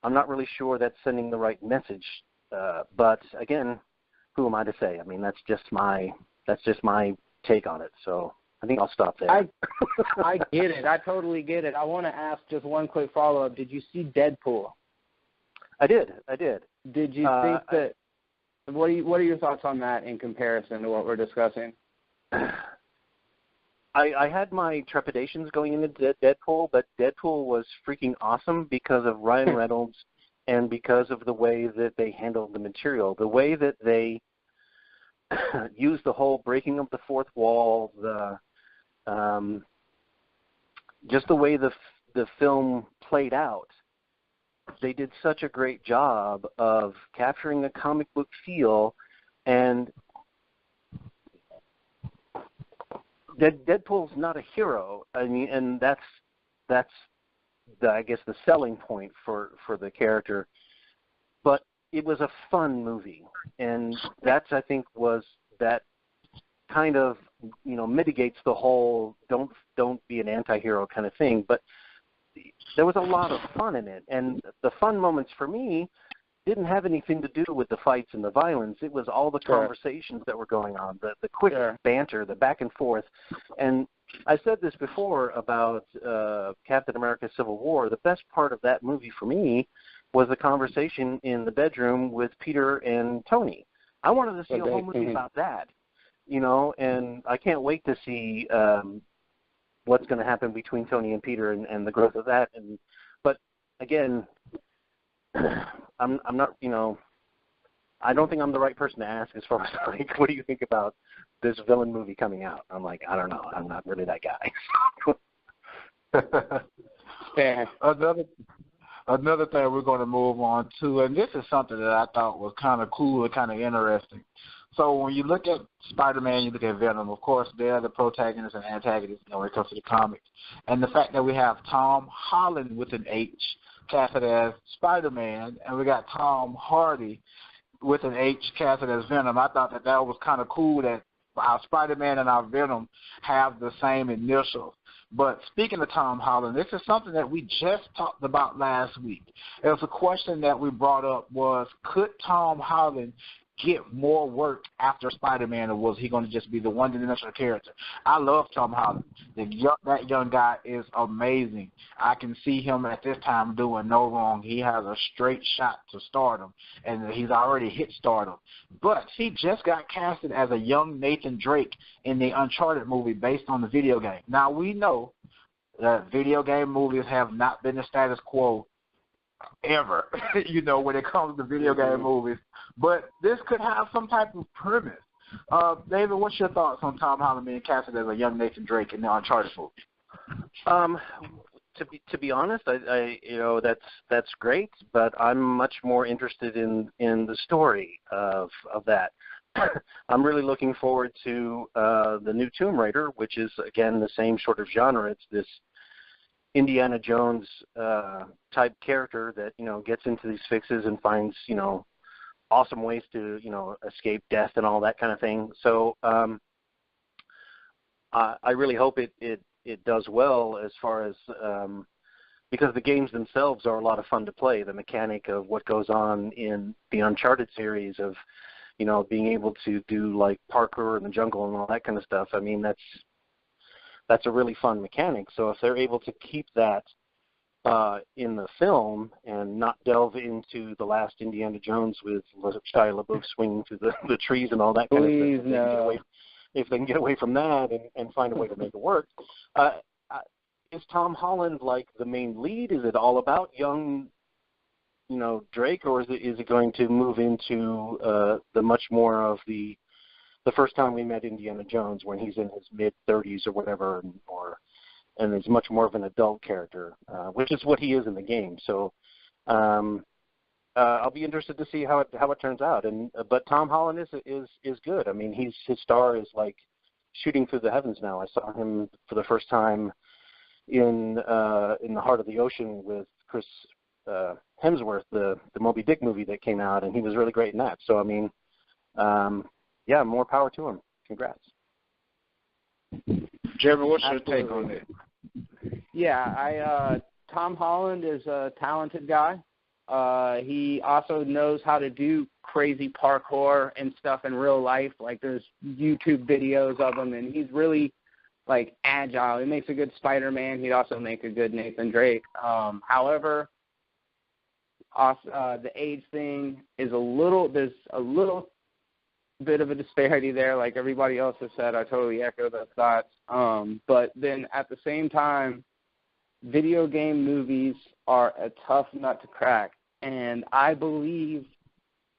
C: I'm not really sure that's sending the right message, but again, who am I to say? I mean, that's just my take on it. So I think I'll stop there.
B: I get it. I totally get it. I want to ask just one quick follow-up. Did you see Deadpool?
C: I did.
B: Did you think that? What are your thoughts on that in comparison to what we're discussing?
C: I had my trepidations going into Deadpool, but Deadpool was freaking awesome because of Ryan Reynolds and because of the way that they handled the material, the way that they used the whole breaking of the fourth wall, just the way the film played out. They did such a great job of capturing a comic book feel, and Deadpool's not a hero. I mean, and that's I guess the selling point for the character. But it was a fun movie, and that's I think was that kind of mitigates the whole don't be an anti-hero kind of thing. But there was a lot of fun in it, and the fun moments for me didn't have anything to do with the fights and the violence. It was all the conversations that were going on, the quick banter, the back and forth. And I said this before about Captain America Civil War. The best part of that movie for me was the conversation in the bedroom with Peter and Tony. I wanted to see a whole movie about that, and I can't wait to see what's going to happen between Tony and Peter and the growth of that. But again, I'm not, I don't think I'm the right person to ask as far as like, what do you think about this villain movie coming out? I'm like, I don't know. I'm not really that
A: guy. Another thing we're going to move on to, and this is something that I thought was kind of cool and kind of interesting. So when you look at Spider-Man, you look at Venom, of course, they're the protagonists and antagonists when it comes to the comics. And the fact that we have Tom Holland with an H casted as Spider-Man, and we got Tom Hardy with an H casted as Venom, I thought that was kind of cool that our Spider-Man and our Venom have the same initials. But speaking of Tom Holland, this is something that we just talked about last week. It was a question that we brought up was, could Tom Holland get more work after Spider-Man, or was he going to just be the one-dimensional character? I love Tom Holland. That young guy is amazing. I can see him at this time doing no wrong. He has a straight shot to stardom, and he's already hit stardom. But he just got casted as a young Nathan Drake in the Uncharted movie based on the video game. Now, we know that video game movies have not been the status quo ever, when it comes to video game movies. but this could have some type of premise. David, what's your thoughts on Tom Holland being casted as a young Nathan Drake in the Uncharted movie?
C: To be honest, I that's great, but I'm much more interested in the story of that. I'm really looking forward to the new Tomb Raider, which is again the same sort of genre. It's this Indiana Jones type character that gets into these fixes and finds awesome ways to escape death and all that kind of thing. So I really hope it does well as far as because the games themselves are a lot of fun to play. The mechanic of what goes on in the Uncharted series of being able to do like parkour in the jungle and all that kind of stuff. I mean, that's a really fun mechanic. So if they're able to keep that in the film and not delve into the last Indiana Jones with Shia LaBeouf swinging through the trees and all that kind of stuff,
B: no.
C: If they can get away from that and find a way to make it work. Is Tom Holland like the main lead? Is it all about young Drake, or is it going to move into the much more of the first time we met Indiana Jones when he's in his mid-30s or whatever, and is much more of an adult character, which is what he is in the game. So I'll be interested to see how it turns out. But Tom Holland is good. I mean, his star is like shooting through the heavens now. I saw him for the first time in the Heart of the Ocean with Chris Hemsworth, the Moby Dick movie that came out, and he was really great in that. So I mean, more power to him. Congrats.
A: Jeremy, what's your take on it?
B: Yeah, Tom Holland is a talented guy. He also knows how to do crazy parkour and stuff in real life. Like there's YouTube videos of him, and he's really like agile. He makes a good Spider-Man. He'd also make a good Nathan Drake. However, the age thing is there's a little bit of a disparity there. Like everybody else has said, I totally echo those thoughts. But then at the same time, video game movies are a tough nut to crack. And I believe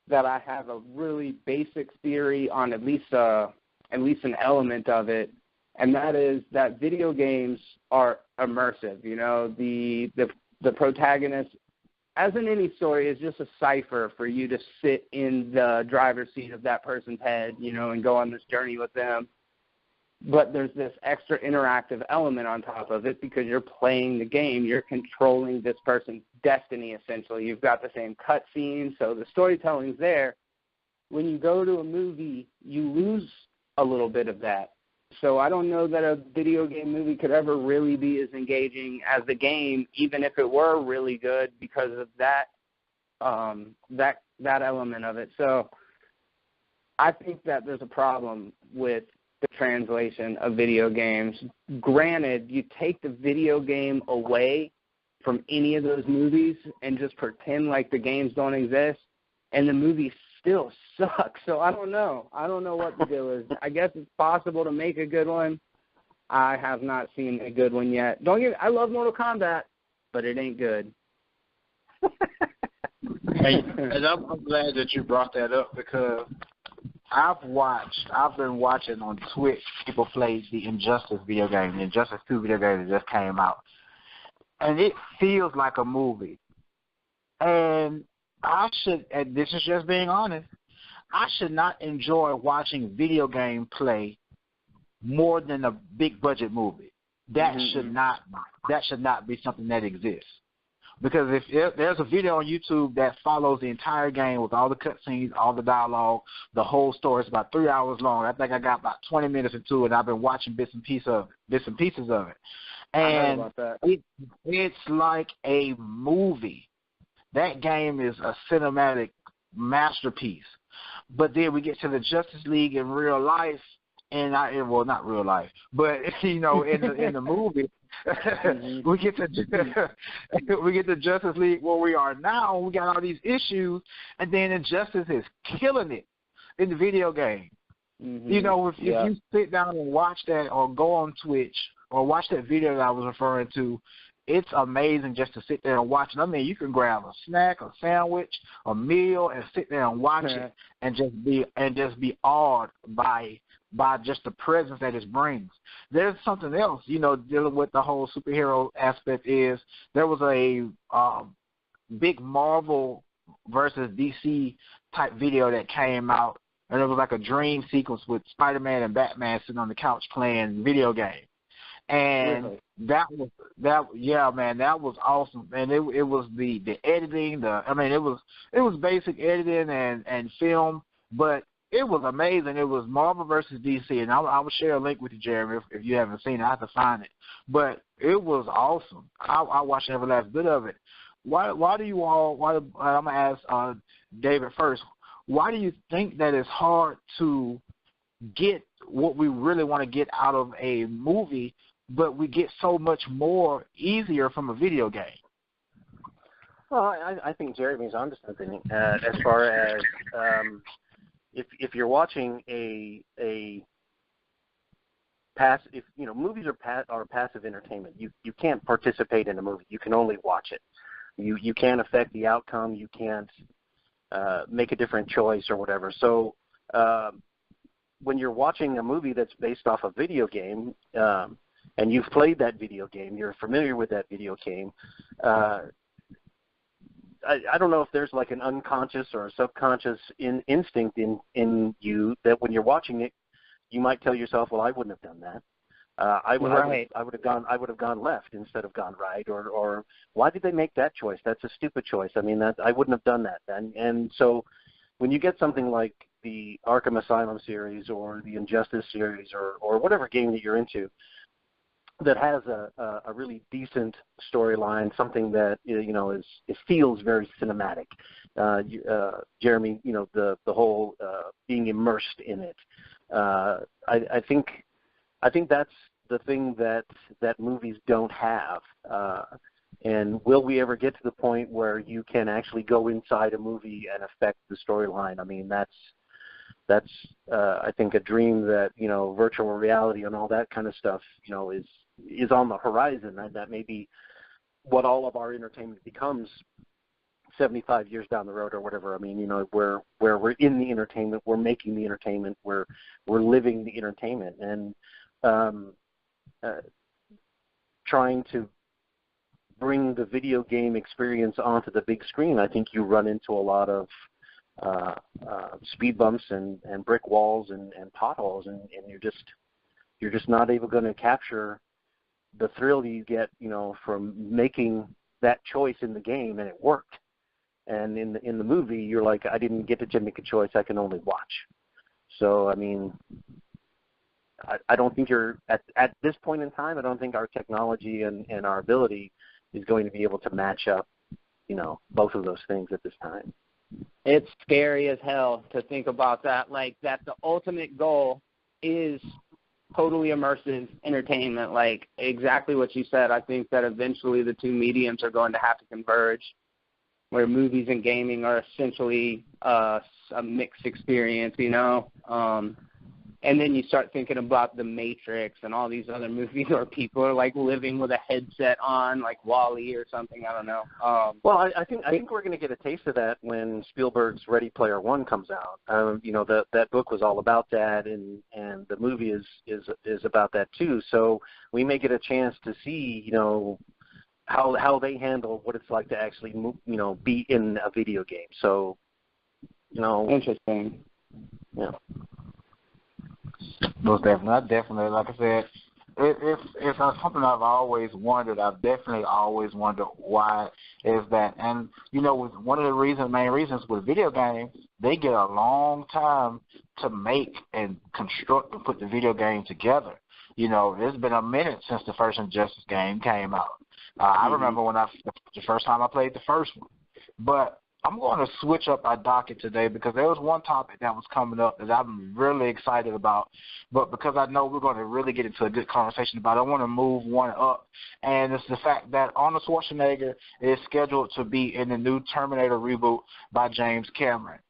B: that I have a really basic theory on at least an element of it, and that is that video games are immersive. The protagonist, as in any story, is just a cipher for you to sit in the driver's seat of that person's head, and go on this journey with them. But there's this extra interactive element on top of it because you're playing the game. You're controlling this person's destiny, essentially. You've got the same cutscenes, so the storytelling's there. When you go to a movie, you lose a little bit of that. So I don't know that a video game movie could ever really be as engaging as the game, even if it were really good, because of that element of it. So I think that there's a problem with the translation of video games. Granted, you take the video game away from any of those movies and just pretend like the games don't exist, and the movie still sucks. So I don't know. I don't know what the deal is. I guess it's possible to make a good one. I have not seen a good one yet. I love Mortal Kombat, but it ain't good.
A: Hey, and I'm glad that you brought that up because I've been watching on Twitch people play the Injustice video game, the Injustice 2 video game that just came out. And it feels like a movie. And and this is just being honest, I should not enjoy watching video game play more than a big budget movie. That should not be something that exists. Because if there's a video on YouTube that follows the entire game with all the cutscenes, all the dialogue, the whole story, it's about 3 hours long. I think I got about 20 minutes into it, and I've been watching bits and pieces of it. And it's like a movie. That game is a cinematic masterpiece. But then we get to the Justice League in real life, and not real life, but in the movie, we get to Justice League where we are now. We got all these issues, and then Injustice is killing it in the video game. If you sit down and watch that, or go on Twitch, or watch that video that I was referring to, it's amazing just to sit there and watch it. I mean, you can grab a snack, a sandwich, a meal, and sit there and watch it, and just be awed by just the presence that it brings. There's something else, dealing with the whole superhero aspect is there was a big Marvel versus DC type video that came out, and it was like a dream sequence with Spider-Man and Batman sitting on the couch playing video game. And that was awesome. And it was the editing, it was basic editing and film, but it was amazing. It was Marvel versus DC, and I will share a link with you, Jeremy, if you haven't seen it. I have to find it. But it was awesome. I watched every last bit of it. Why do you all, I'm going to ask David first, why do you think that it's hard to get what we really want to get out of a movie, but we get so much more easier from a video game?
C: Well, I think Jeremy's onto something as far as if you're watching movies are passive entertainment. You can't participate in a movie. You can only watch it. You can't affect the outcome. You can't make a different choice or whatever. So when you're watching a movie that's based off a video game, and you've played that video game, you're familiar with that video game, I don't know if there's like an unconscious or a subconscious instinct in you that when you're watching it, you might tell yourself, well, I wouldn't have done that. I would have gone left instead of gone right, or why did they make that choice? That's a stupid choice. I mean, I wouldn't have done that. And so when you get something like the Arkham Asylum series or the Injustice series or whatever game that you're into that has a really decent storyline, something that it feels very cinematic. Jeremy, the whole being immersed in it. I think that's the thing that movies don't have. And will we ever get to the point where you can actually go inside a movie and affect the storyline? I mean, that's I think a dream that virtual reality and all that kind of stuff is on the horizon. And that may be what all of our entertainment becomes 75 years down the road or whatever. I mean, where we're in the entertainment, we're making the entertainment, we're living the entertainment, and trying to bring the video game experience onto the big screen, I think you run into a lot of speed bumps and brick walls and potholes, and you're just not able going to capture the thrill you get, from making that choice in the game, and it worked. And in the movie, you're like, I didn't get to make a choice. I can only watch. So, I mean, I don't think at this point in time, I don't think our technology and our ability is going to be able to match up, both of those things at this time.
B: It's scary as hell to think about that, like that the ultimate goal is totally immersive entertainment, like exactly what you said. I think that eventually the two mediums are going to have to converge, where movies and gaming are essentially a mixed experience, and then you start thinking about The Matrix and all these other movies where people are like living with a headset on, like WALL-E or something. I don't know.
C: Well, I think we're going to get a taste of that when Spielberg's Ready Player One comes out. That book was all about that, and the movie is about that too. So we may get a chance to see, how they handle what it's like to actually, be in a video game. So,
B: interesting.
C: Yeah.
A: Most definitely. Like I said, it's something I've always wondered. I've definitely always wondered why is that. And, with one of the main reasons with video games, they get a long time to make and construct and put the video game together. It's been a minute since the first Injustice game came out. I remember when the first time I played the first one. But I'm going to switch up our docket today because there was one topic that was coming up that I'm really excited about. But because I know we're going to really get into a good conversation about it, I want to move one up. And it's the fact that Arnold Schwarzenegger is scheduled to be in the new Terminator reboot by James Cameron.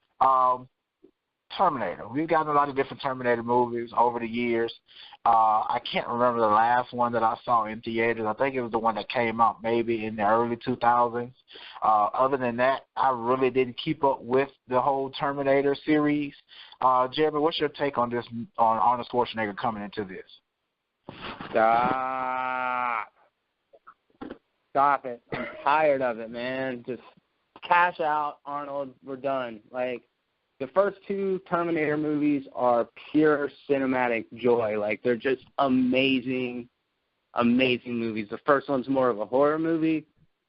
A: Terminator. We've gotten a lot of different Terminator movies over the years. I can't remember the last one that I saw in theaters. I think it was the one that came out maybe in the early 2000s. Other than that, I really didn't keep up with the whole Terminator series. Jeremy, what's your take on this, on Arnold Schwarzenegger coming into this?
B: Stop it. I'm tired of it, man. Just cash out, Arnold. We're done. Like, the first two Terminator movies are pure cinematic joy. Like, they're just amazing, amazing movies. The first one's more of a horror movie.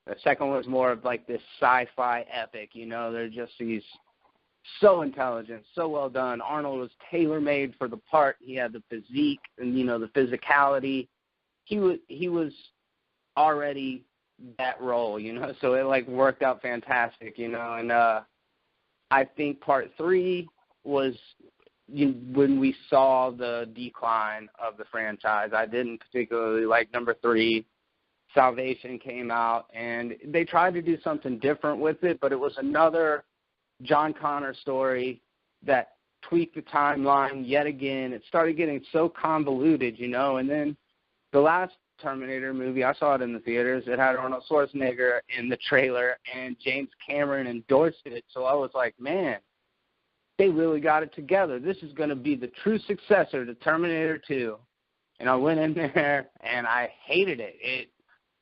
B: The second one's more of, like, this sci-fi epic. You know, they're just these so intelligent, so well done. Arnold was tailor-made for the part. He had the physique and, you know, the physicality. He was already that role, you know, so it, like, worked out fantastic, you know, and I think part 3 was when we saw the decline of the franchise. I didn't particularly like number 3. Salvation came out, and they tried to do something different with it, but it was another John Connor story that tweaked the timeline yet again. It started getting so convoluted, you know, and then the last Terminator movie, I saw it in the theaters. It had Arnold Schwarzenegger in the trailer, and James Cameron endorsed it. So I was like, man, they really got it together. This is going to be the true successor to Terminator 2. And I went in there, and I hated it. It,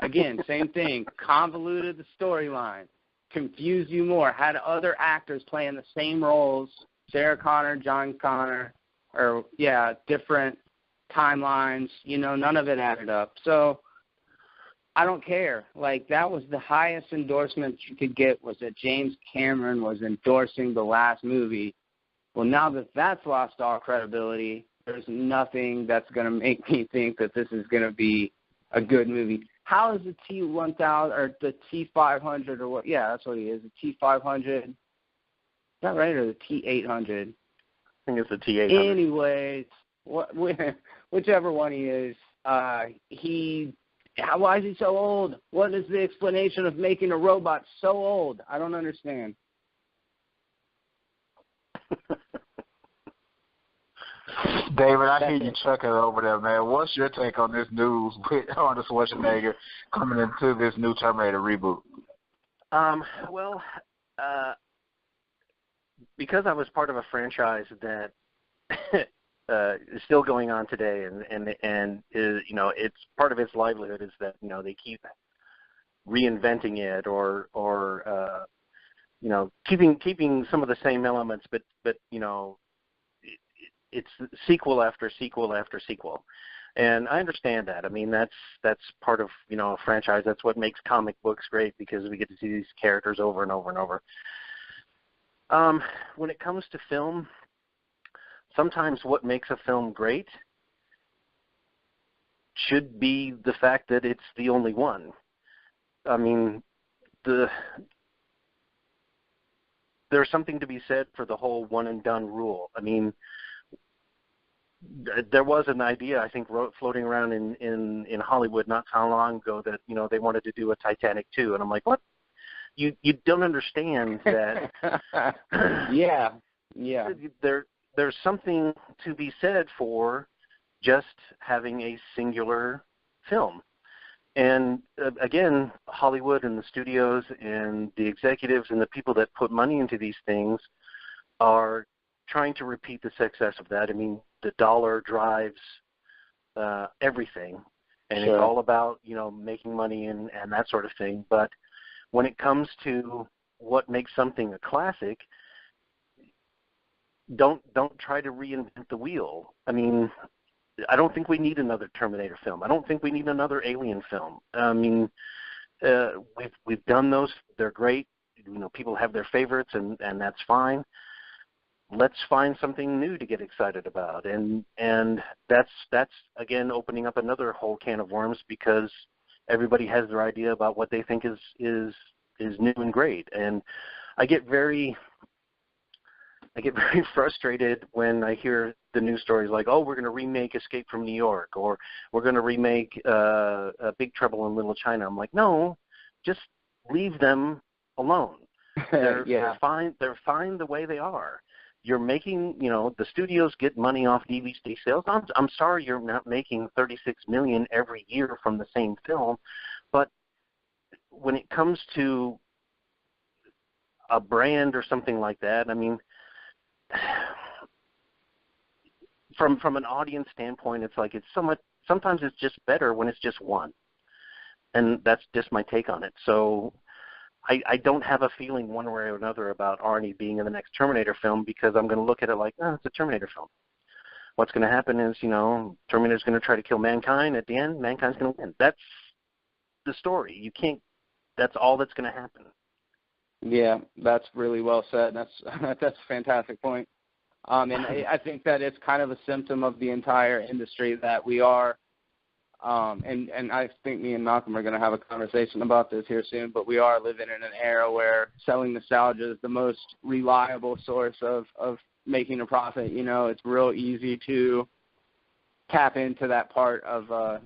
B: again, same thing, convoluted the storyline, confused you more, had other actors playing the same roles, Sarah Connor, John Connor, or, yeah, different timelines, you know, none of it added up. So I don't care. Like, that was the highest endorsement you could get, was that James Cameron was endorsing the last movie. Well, now that that's lost all credibility, there's nothing that's going to make me think that this is going to be a good movie. How is the T-1000 or the T-500 or what? Yeah, that's what he is, the T-500. Is that right, or the T-800?
C: I think it's the T-800.
B: Anyways, whichever one he is, why is he so old? What is the explanation of making a robot so old? I don't understand.
A: David, I hear you chuckling over there, man. What's your take on this news with Arnold Schwarzenegger coming into this new Terminator reboot?
C: Well, because I was part of a franchise that is still going on today, and is, you know, it's part of its livelihood is that, you know, they keep reinventing it or you know, keeping some of the same elements, but you know, it's sequel after sequel after sequel. And I understand that. I mean, that's part of, you know, a franchise. That's what makes comic books great, because we get to see these characters over and over and over. When it comes to film, sometimes what makes a film great should be the fact that it's the only one. I mean, there's something to be said for the whole one and done rule. I mean, there was an idea, I think, floating around in Hollywood not so long ago that, you know, they wanted to do a Titanic 2, and I'm like, what? You don't understand that.
B: Yeah.
C: There's something to be said for just having a singular film. And again, Hollywood and the studios and the executives and the people that put money into these things are trying to repeat the success of that. I mean, the dollar drives everything, and
B: Sure.
C: It's all about, you know, making money and that sort of thing. But when it comes to what makes something a classic, don't try to reinvent the wheel. I mean, I don't think we need another Terminator film. I don't think we need another Alien film. I mean, we've done those. They're great. You know, people have their favorites, and that's fine. Let's find something new to get excited about, and that's again opening up another whole can of worms, because everybody has their idea about what they think is new and great. And I get very frustrated when I hear the news stories like, oh, we're going to remake Escape from New York, or we're going to remake Big Trouble in Little China. I'm like, no, just leave them alone. They're fine. They're fine the way they are. you're making, the studios get money off DVD sales. I'm sorry you're not making $36 million every year from the same film, but when it comes to a brand or something like that, I mean, from an audience standpoint, it's like sometimes it's just better when it's just one. And that's just my take on it. So I don't have a feeling one way or another about Arnie being in the next Terminator film, because I'm going to look at it like, it's a Terminator film. What's going to happen is, Terminator's going to try to kill mankind. At the end, mankind's going to win. That's the story. That's all that's going to happen.
B: Yeah, that's really well said. That's a fantastic point. And I think that it's kind of a symptom of the entire industry that we are, and I think me and Malcolm are going to have a conversation about this here soon, but we are living in an era where selling nostalgia is the most reliable source of making a profit. It's real easy to tap into that part of, a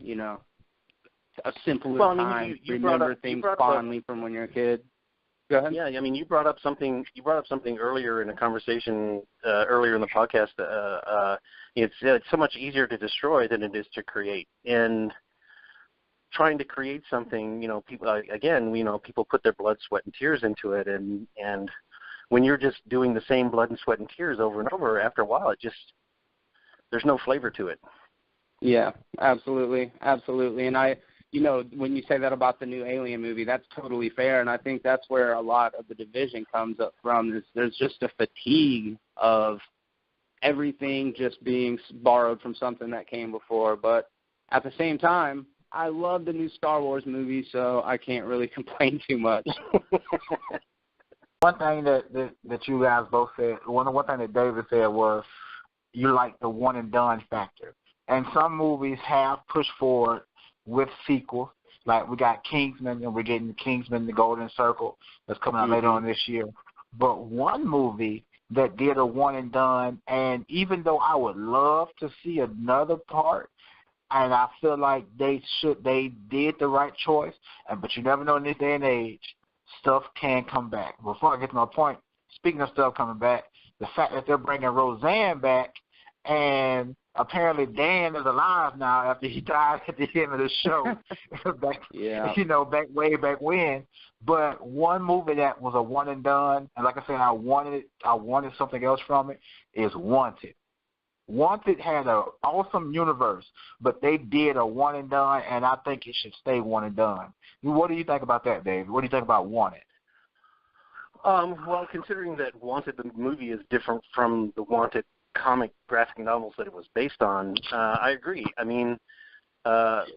B: simpler time, remember things fondly from when you're a kid. Go ahead.
C: Yeah, I mean, you brought up something earlier in a conversation earlier in the podcast. It's so much easier to destroy than it is to create. And trying to create something, people put their blood, sweat, and tears into it, and when you're just doing the same blood and sweat and tears over and over, after a while, there's no flavor to it. Yeah,
B: absolutely, and when you say that about the new Alien movie, that's totally fair, and I think that's where a lot of the division comes up from. Is there's just a fatigue of everything just being borrowed from something that came before. But at the same time, I love the new Star Wars movie, so I can't really complain too much.
A: One thing that you guys both said, one thing that David said was you like the one and done factor, and some movies have pushed forward with sequels. Like we got Kingsman, and we're getting Kingsman: The Golden Circle that's coming out later on this year. But one movie that did a one and done, and even though I would love to see another part, and I feel like they did the right choice, but you never know in this day and age, stuff can come back. Before I get to my point, speaking of stuff coming back, the fact that they're bringing Roseanne back, and apparently Dan is alive now after he died at the end of the show, way back when. But one movie that was a one and done, and like I said, I wanted something else from it, is Wanted. Wanted had an awesome universe, but they did a one and done, and I think it should stay one and done. What do you think about that, Dave? What do you think about Wanted?
C: Well, considering that Wanted, the movie, is different from the Wanted comic graphic novels that it was based on, I agree. I mean,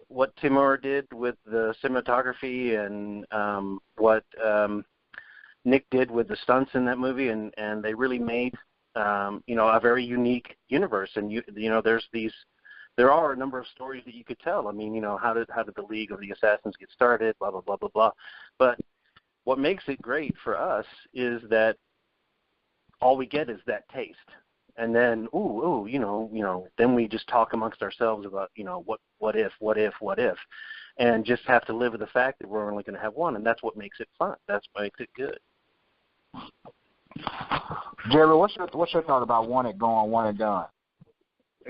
C: what Timur did with the cinematography and what Nick did with the stunts in that movie, and they really made a very unique universe. And there are a number of stories that you could tell. I mean, how did the League of the Assassins get started? Blah blah blah blah blah. But what makes it great for us is that all we get is that taste. And then, then we just talk amongst ourselves about, what if, and just have to live with the fact that we're only going to have one, and that's what makes it fun. That's what makes it good.
A: Jerry, what's your thought about Wanted going one and done?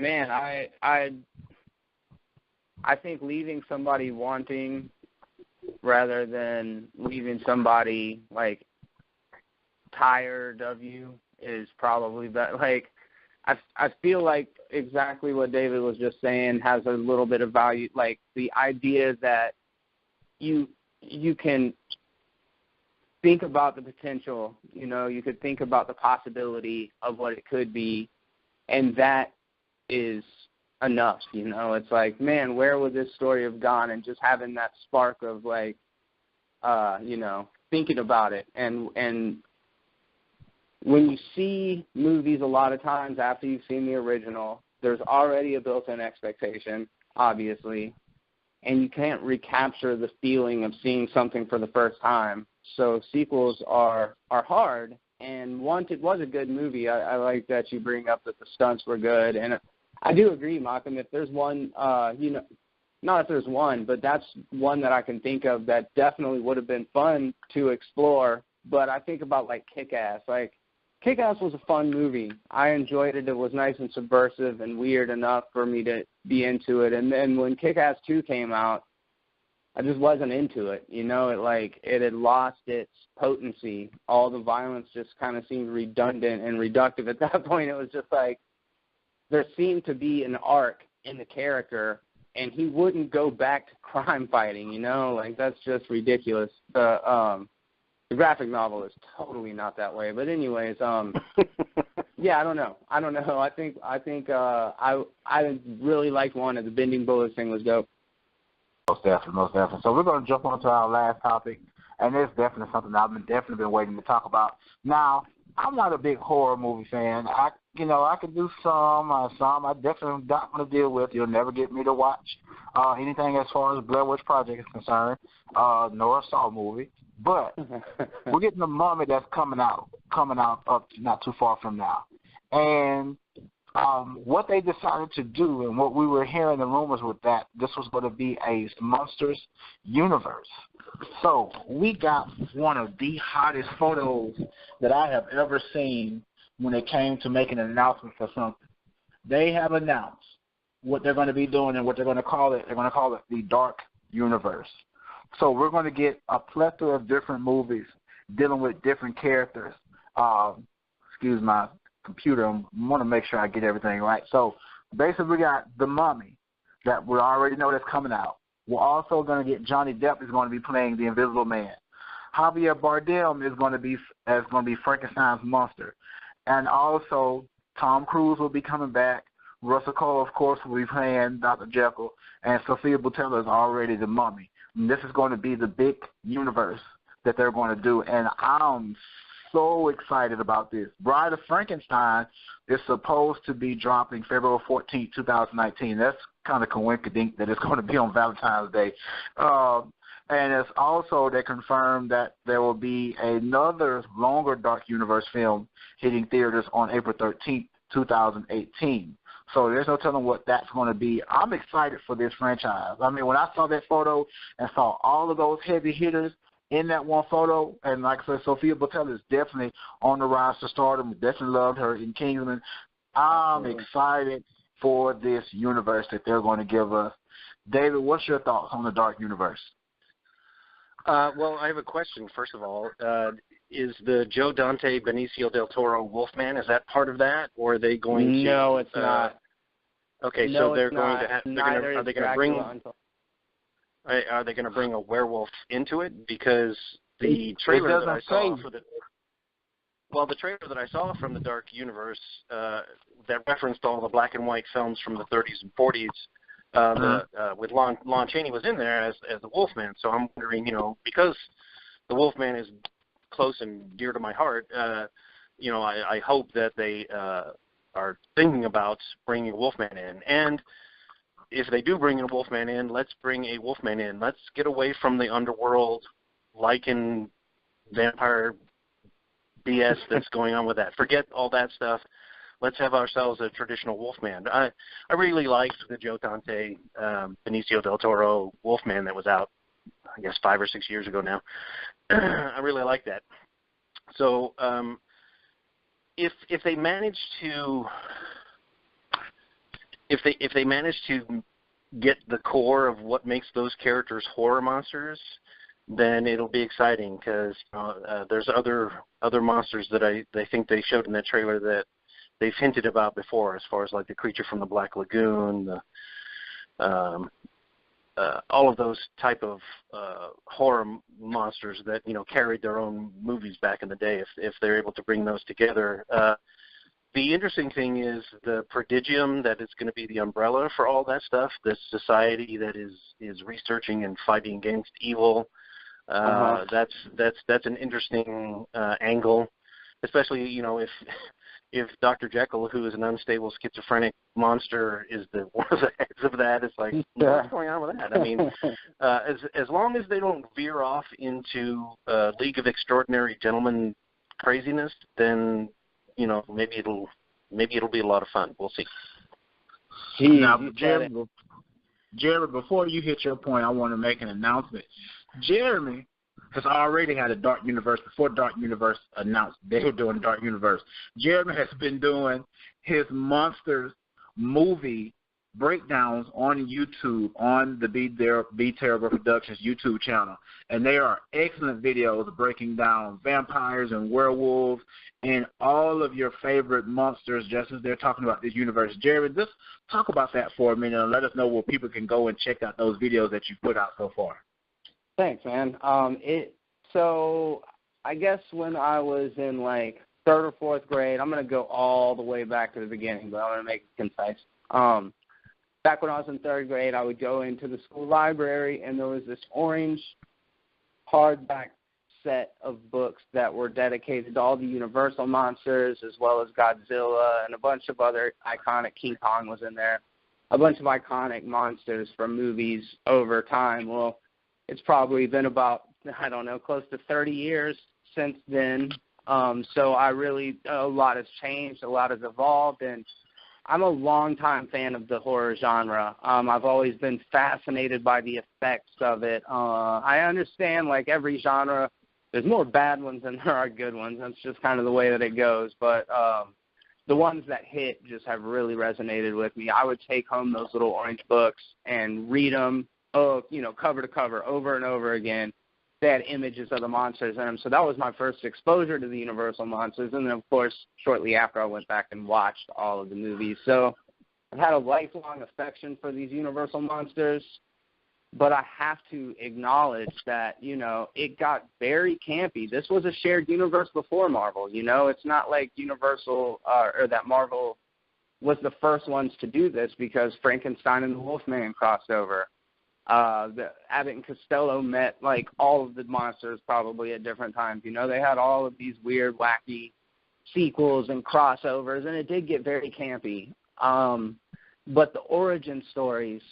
B: Man, I think leaving somebody wanting rather than leaving somebody like tired of you is probably better. Like, I feel like exactly what David was just saying has a little bit of value. Like the idea that you can think about the potential, you could think about the possibility of what it could be, and that is enough. It's like, man, where would this story have gone? And just having that spark of like, thinking about it. And when you see movies a lot of times after you've seen the original, there's already a built-in expectation, obviously, and you can't recapture the feeling of seeing something for the first time. So sequels are hard, and Wanted was a good movie. I like that you bring up that the stunts were good, and I do agree, Malcolm, if there's one, not if there's one, but that's one that I can think of that definitely would have been fun to explore. But I think about like Kick-Ass. Like, Kick-Ass was a fun movie. I enjoyed it. It was nice and subversive and weird enough for me to be into it. And then when Kick-Ass 2 came out, I just wasn't into it. You know, it had lost its potency. All the violence just kind of seemed redundant and reductive. At that point, it was just like there seemed to be an arc in the character, and he wouldn't go back to crime fighting, you know? Like, that's just ridiculous. The graphic novel is totally not that way. But anyways, yeah, I don't know. I think I really liked one, and the bending bullets thing was dope.
A: Most definitely. So we're going to jump on to our last topic, and it's definitely something I've definitely been waiting to talk about. Now, I'm not a big horror movie fan. I could do some I definitely not going to deal with. You'll never get me to watch anything as far as Blair Witch Project is concerned, nor a Saw movie. But we're getting The Mummy that's coming out up not too far from now. And what they decided to do, and what we were hearing the rumors with that, this was going to be a monsters universe. So we got one of the hottest photos that I have ever seen when it came to making an announcement for something. They have announced what they're going to be doing and what they're going to call it. They're going to call it the Dark Universe. So we're going to get a plethora of different movies dealing with different characters. Excuse my computer. I want to make sure I get everything right. So basically we got The Mummy that we already know that's coming out. We're also going to get Johnny Depp is going to be playing the Invisible Man. Javier Bardem is going to be Frankenstein's monster. And also Tom Cruise will be coming back. Russell Crowe, of course, will be playing Dr. Jekyll. And Sophia Boutella is already the Mummy. And this is going to be the big universe that they're going to do. And I'm so excited about this. Bride of Frankenstein is supposed to be dropping February 14, 2019. That's kind of coincident that it's going to be on Valentine's Day. And it's also, they confirmed that there will be another longer Dark Universe film hitting theaters on April 13, 2018. So there's no telling what that's going to be. I'm excited for this franchise. I mean, when I saw that photo and saw all of those heavy hitters in that one photo, and like I said, Sophia Boutella is definitely on the rise to stardom. Definitely loved her in Kingsman. I'm excited for this universe that they're going to give us. David, what's your thoughts on the Dark Universe?
C: Well, I have a question, first of all. Is the Joe Dante Benicio del Toro Wolfman, is that part of that, or are they going to?
B: No, it's not.
C: Okay,
B: no,
C: so they're going
B: not.
C: to have. Are they going to bring a werewolf into it? Because the trailer that I saw for the trailer that I saw from the Dark Universe that referenced all the black and white films from the 30s and 40s. With Lon Chaney was in there as the Wolfman. So I'm wondering, because the Wolfman is close and dear to my heart, I hope that they are thinking about bringing a Wolfman in. And if they do bring a Wolfman in, let's bring a Wolfman in. Let's get away from the underworld, lichen, vampire BS that's going on with that. Forget all that stuff. Let's have ourselves a traditional Wolfman. I really liked the Joe Dante, Benicio del Toro Wolfman that was out, I guess, 5 or 6 years ago now. I really like that. So if they manage to get the core of what makes those characters horror monsters, then it'll be exciting because there's other monsters that I think they showed in that trailer that they've hinted about before, as far as like the creature from the Black Lagoon, all of those type of horror monsters that carried their own movies back in the day. If they're able to bring those together, the interesting thing is the prodigium that is going to be the umbrella for all that stuff. This society that is researching and fighting against evil. That's an interesting angle, especially if Dr. Jekyll, who is an unstable schizophrenic monster, is one of the heads of that. It's like, what's going on with that? I mean, as long as they don't veer off into League of Extraordinary Gentlemen craziness, then maybe it'll be a lot of fun. We'll see.
A: Now, Jeremy, before you hit your point, I want to make an announcement. Jeremy has already had a Dark Universe before Dark Universe announced they were doing Dark Universe. Jeremy has been doing his Monsters movie breakdowns on YouTube on the Be Terrible Productions YouTube channel, and they are excellent videos breaking down vampires and werewolves and all of your favorite monsters, just as they're talking about this universe. Jeremy, just talk about that for a minute and let us know where people can go and check out those videos that you put out so far.
B: Thanks, man. So I guess when I was in like 3rd or 4th grade, I'm going to go all the way back to the beginning, but I'm going to make it concise. Back when I was in 3rd grade, I would go into the school library, and there was this orange hardback set of books that were dedicated to all the Universal monsters, as well as Godzilla and a bunch of other iconic. King Kong was in there, a bunch of iconic monsters from movies over time. Well, it's probably been about, I don't know, close to 30 years since then. So a lot has changed, a lot has evolved, and I'm a longtime fan of the horror genre. I've always been fascinated by the effects of it. I understand, like every genre, there's more bad ones than there are good ones. That's just kind of the way that it goes. But the ones that hit just have really resonated with me. I would take home those little orange books and read them, cover to cover, over and over again. They had images of the monsters in them. So that was my first exposure to the Universal monsters. And then, of course, shortly after, I went back and watched all of the movies. So I've had a lifelong affection for these Universal monsters. But I have to acknowledge that, it got very campy. This was a shared universe before Marvel. It's not like Universal or that Marvel was the first ones to do this, because Frankenstein and the Wolfman crossed over. Abbott and Costello met like all of the monsters probably at different times. They had all of these weird, wacky sequels and crossovers, and it did get very campy. But the origin stories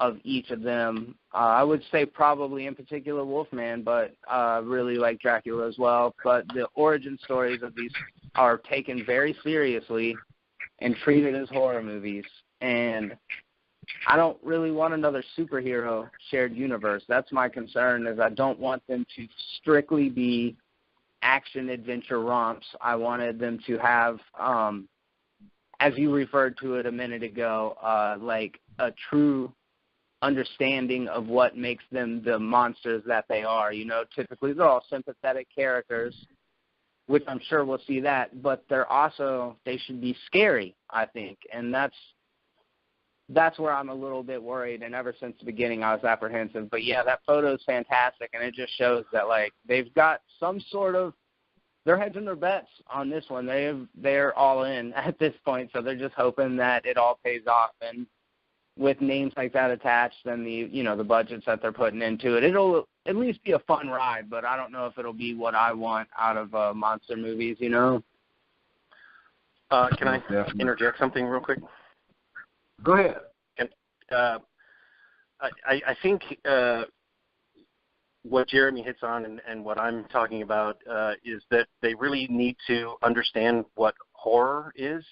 B: of each of them, I would say probably in particular Wolfman, but really like Dracula as well. But the origin stories of these are taken very seriously and treated as horror movies. And I don't really want another superhero shared universe. That's my concern, is I don't want them to strictly be action-adventure romps. I wanted them to have, as you referred to it a minute ago, like a true understanding of what makes them the monsters that they are. Typically they're all sympathetic characters, which I'm sure we'll see that, but they should be scary, I think, and that's where I'm a little bit worried, and ever since the beginning I was apprehensive. But, yeah, that photo is fantastic, and it just shows that, like, they've got some sort of – they're hedging their bets on this one. They're all in at this point, so they're just hoping that it all pays off. And with names like that attached and the budgets that they're putting into it, it'll at least be a fun ride, but I don't know if it'll be what I want out of monster movies, Can
C: I interject something real quick?
A: Go ahead.
C: I think what Jeremy hits on and what I'm talking about is that they really need to understand what horror is,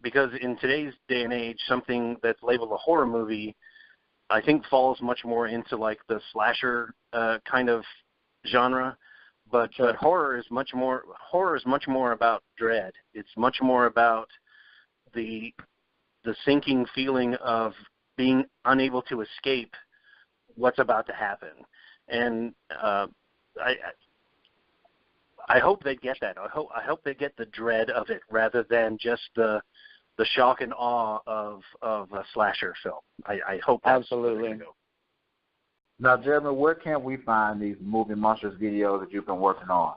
C: because in today's day and age, something that's labeled a horror movie, I think falls much more into like the slasher kind of genre. But horror is much more about dread. It's much more about the sinking feeling of being unable to escape what's about to happen. And I hope they get that. I hope they get the dread of it rather than just the shock and awe of a slasher film. I hope that's
B: absolutely.
C: Go.
A: Now, Jeremy, where can we find these movie monsters videos that you've been working on?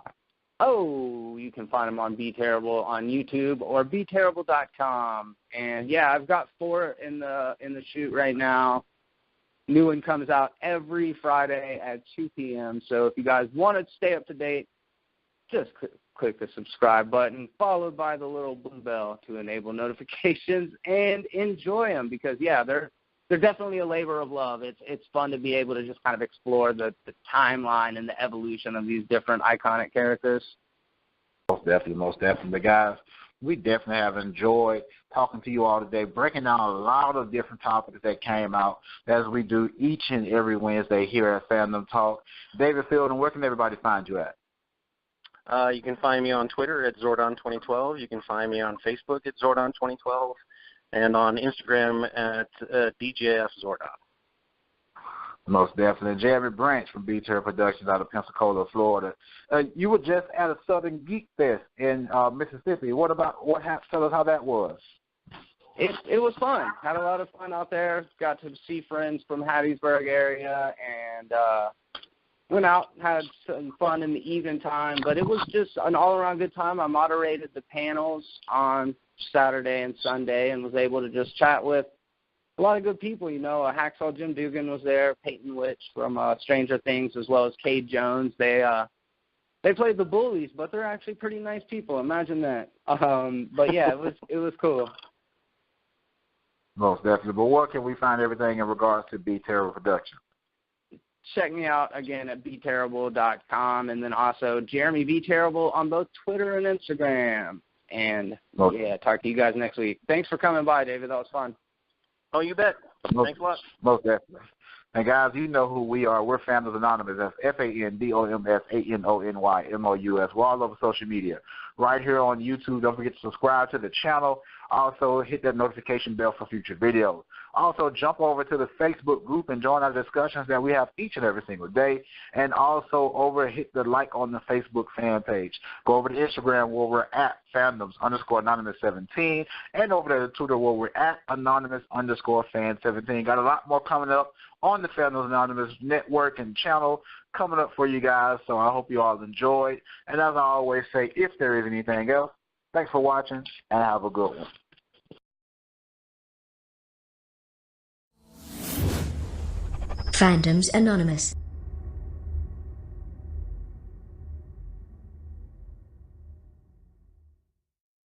B: Oh, you can find them on Be Terrible on YouTube or BeTerrible.com. And yeah, I've got 4 in the shoot right now. New one comes out every Friday at 2 p.m. So if you guys want to stay up to date, just click the subscribe button, followed by the little blue bell to enable notifications, and enjoy them, because yeah, they're definitely a labor of love. It's fun to be able to just kind of explore the timeline and the evolution of these different iconic characters.
A: Most definitely. Guys, we definitely have enjoyed talking to you all today, breaking down a lot of different topics that came out as we do each and every Wednesday here at Fandom Talk. David Fielden, where can everybody find you at?
C: You can find me on Twitter at Zordon2012. You can find me on Facebook at Zordon2012, and on Instagram at DJF Zordon.
A: Most definitely. Jeremy Branh from B Terror Productions out of Pensacola, Florida. You were just at a Southern Geek Fest in Mississippi. Tell us how that was.
B: It was fun. Had a lot of fun out there. Got to see friends from Hattiesburg area, and went out, had some fun in the evening time. But it was just an all-around good time. I moderated the panels on Saturday and Sunday and was able to just chat with a lot of good people. Hacksaw Jim Dugan was there, Peyton Witch from Stranger Things, as well as Cade Jones. They played the bullies, but they're actually pretty nice people. Imagine that. But yeah, it was cool.
A: Most definitely. But where can we find everything in regards to B Terror Production?
B: Check me out again at bterrible.com, and then also Jeremy B Terrible on both Twitter and Instagram. And talk to you guys next week. Thanks for coming by, David. That was fun.
C: Oh, you bet. Thanks a lot.
A: Most definitely. And, guys, you know who we are. We're Fandoms Anonymous. That's FANDOMSANONYMOUS. We're all over social media. Right here on YouTube. Don't forget to subscribe to the channel. Also, hit that notification bell for future videos. Also, jump over to the Facebook group and join our discussions that we have each and every single day. And also, hit the like on the Facebook fan page. Go over to Instagram where we're at Fandoms_Anonymous17. And over to Twitter where we're at Anonymous_Fan17. Got a lot more coming up on the Fandoms Anonymous network and channel coming up for you guys. So I hope you all enjoyed. And as I always say, if there is anything else, thanks for watching and have a good one.
D: Fandoms Anonymous.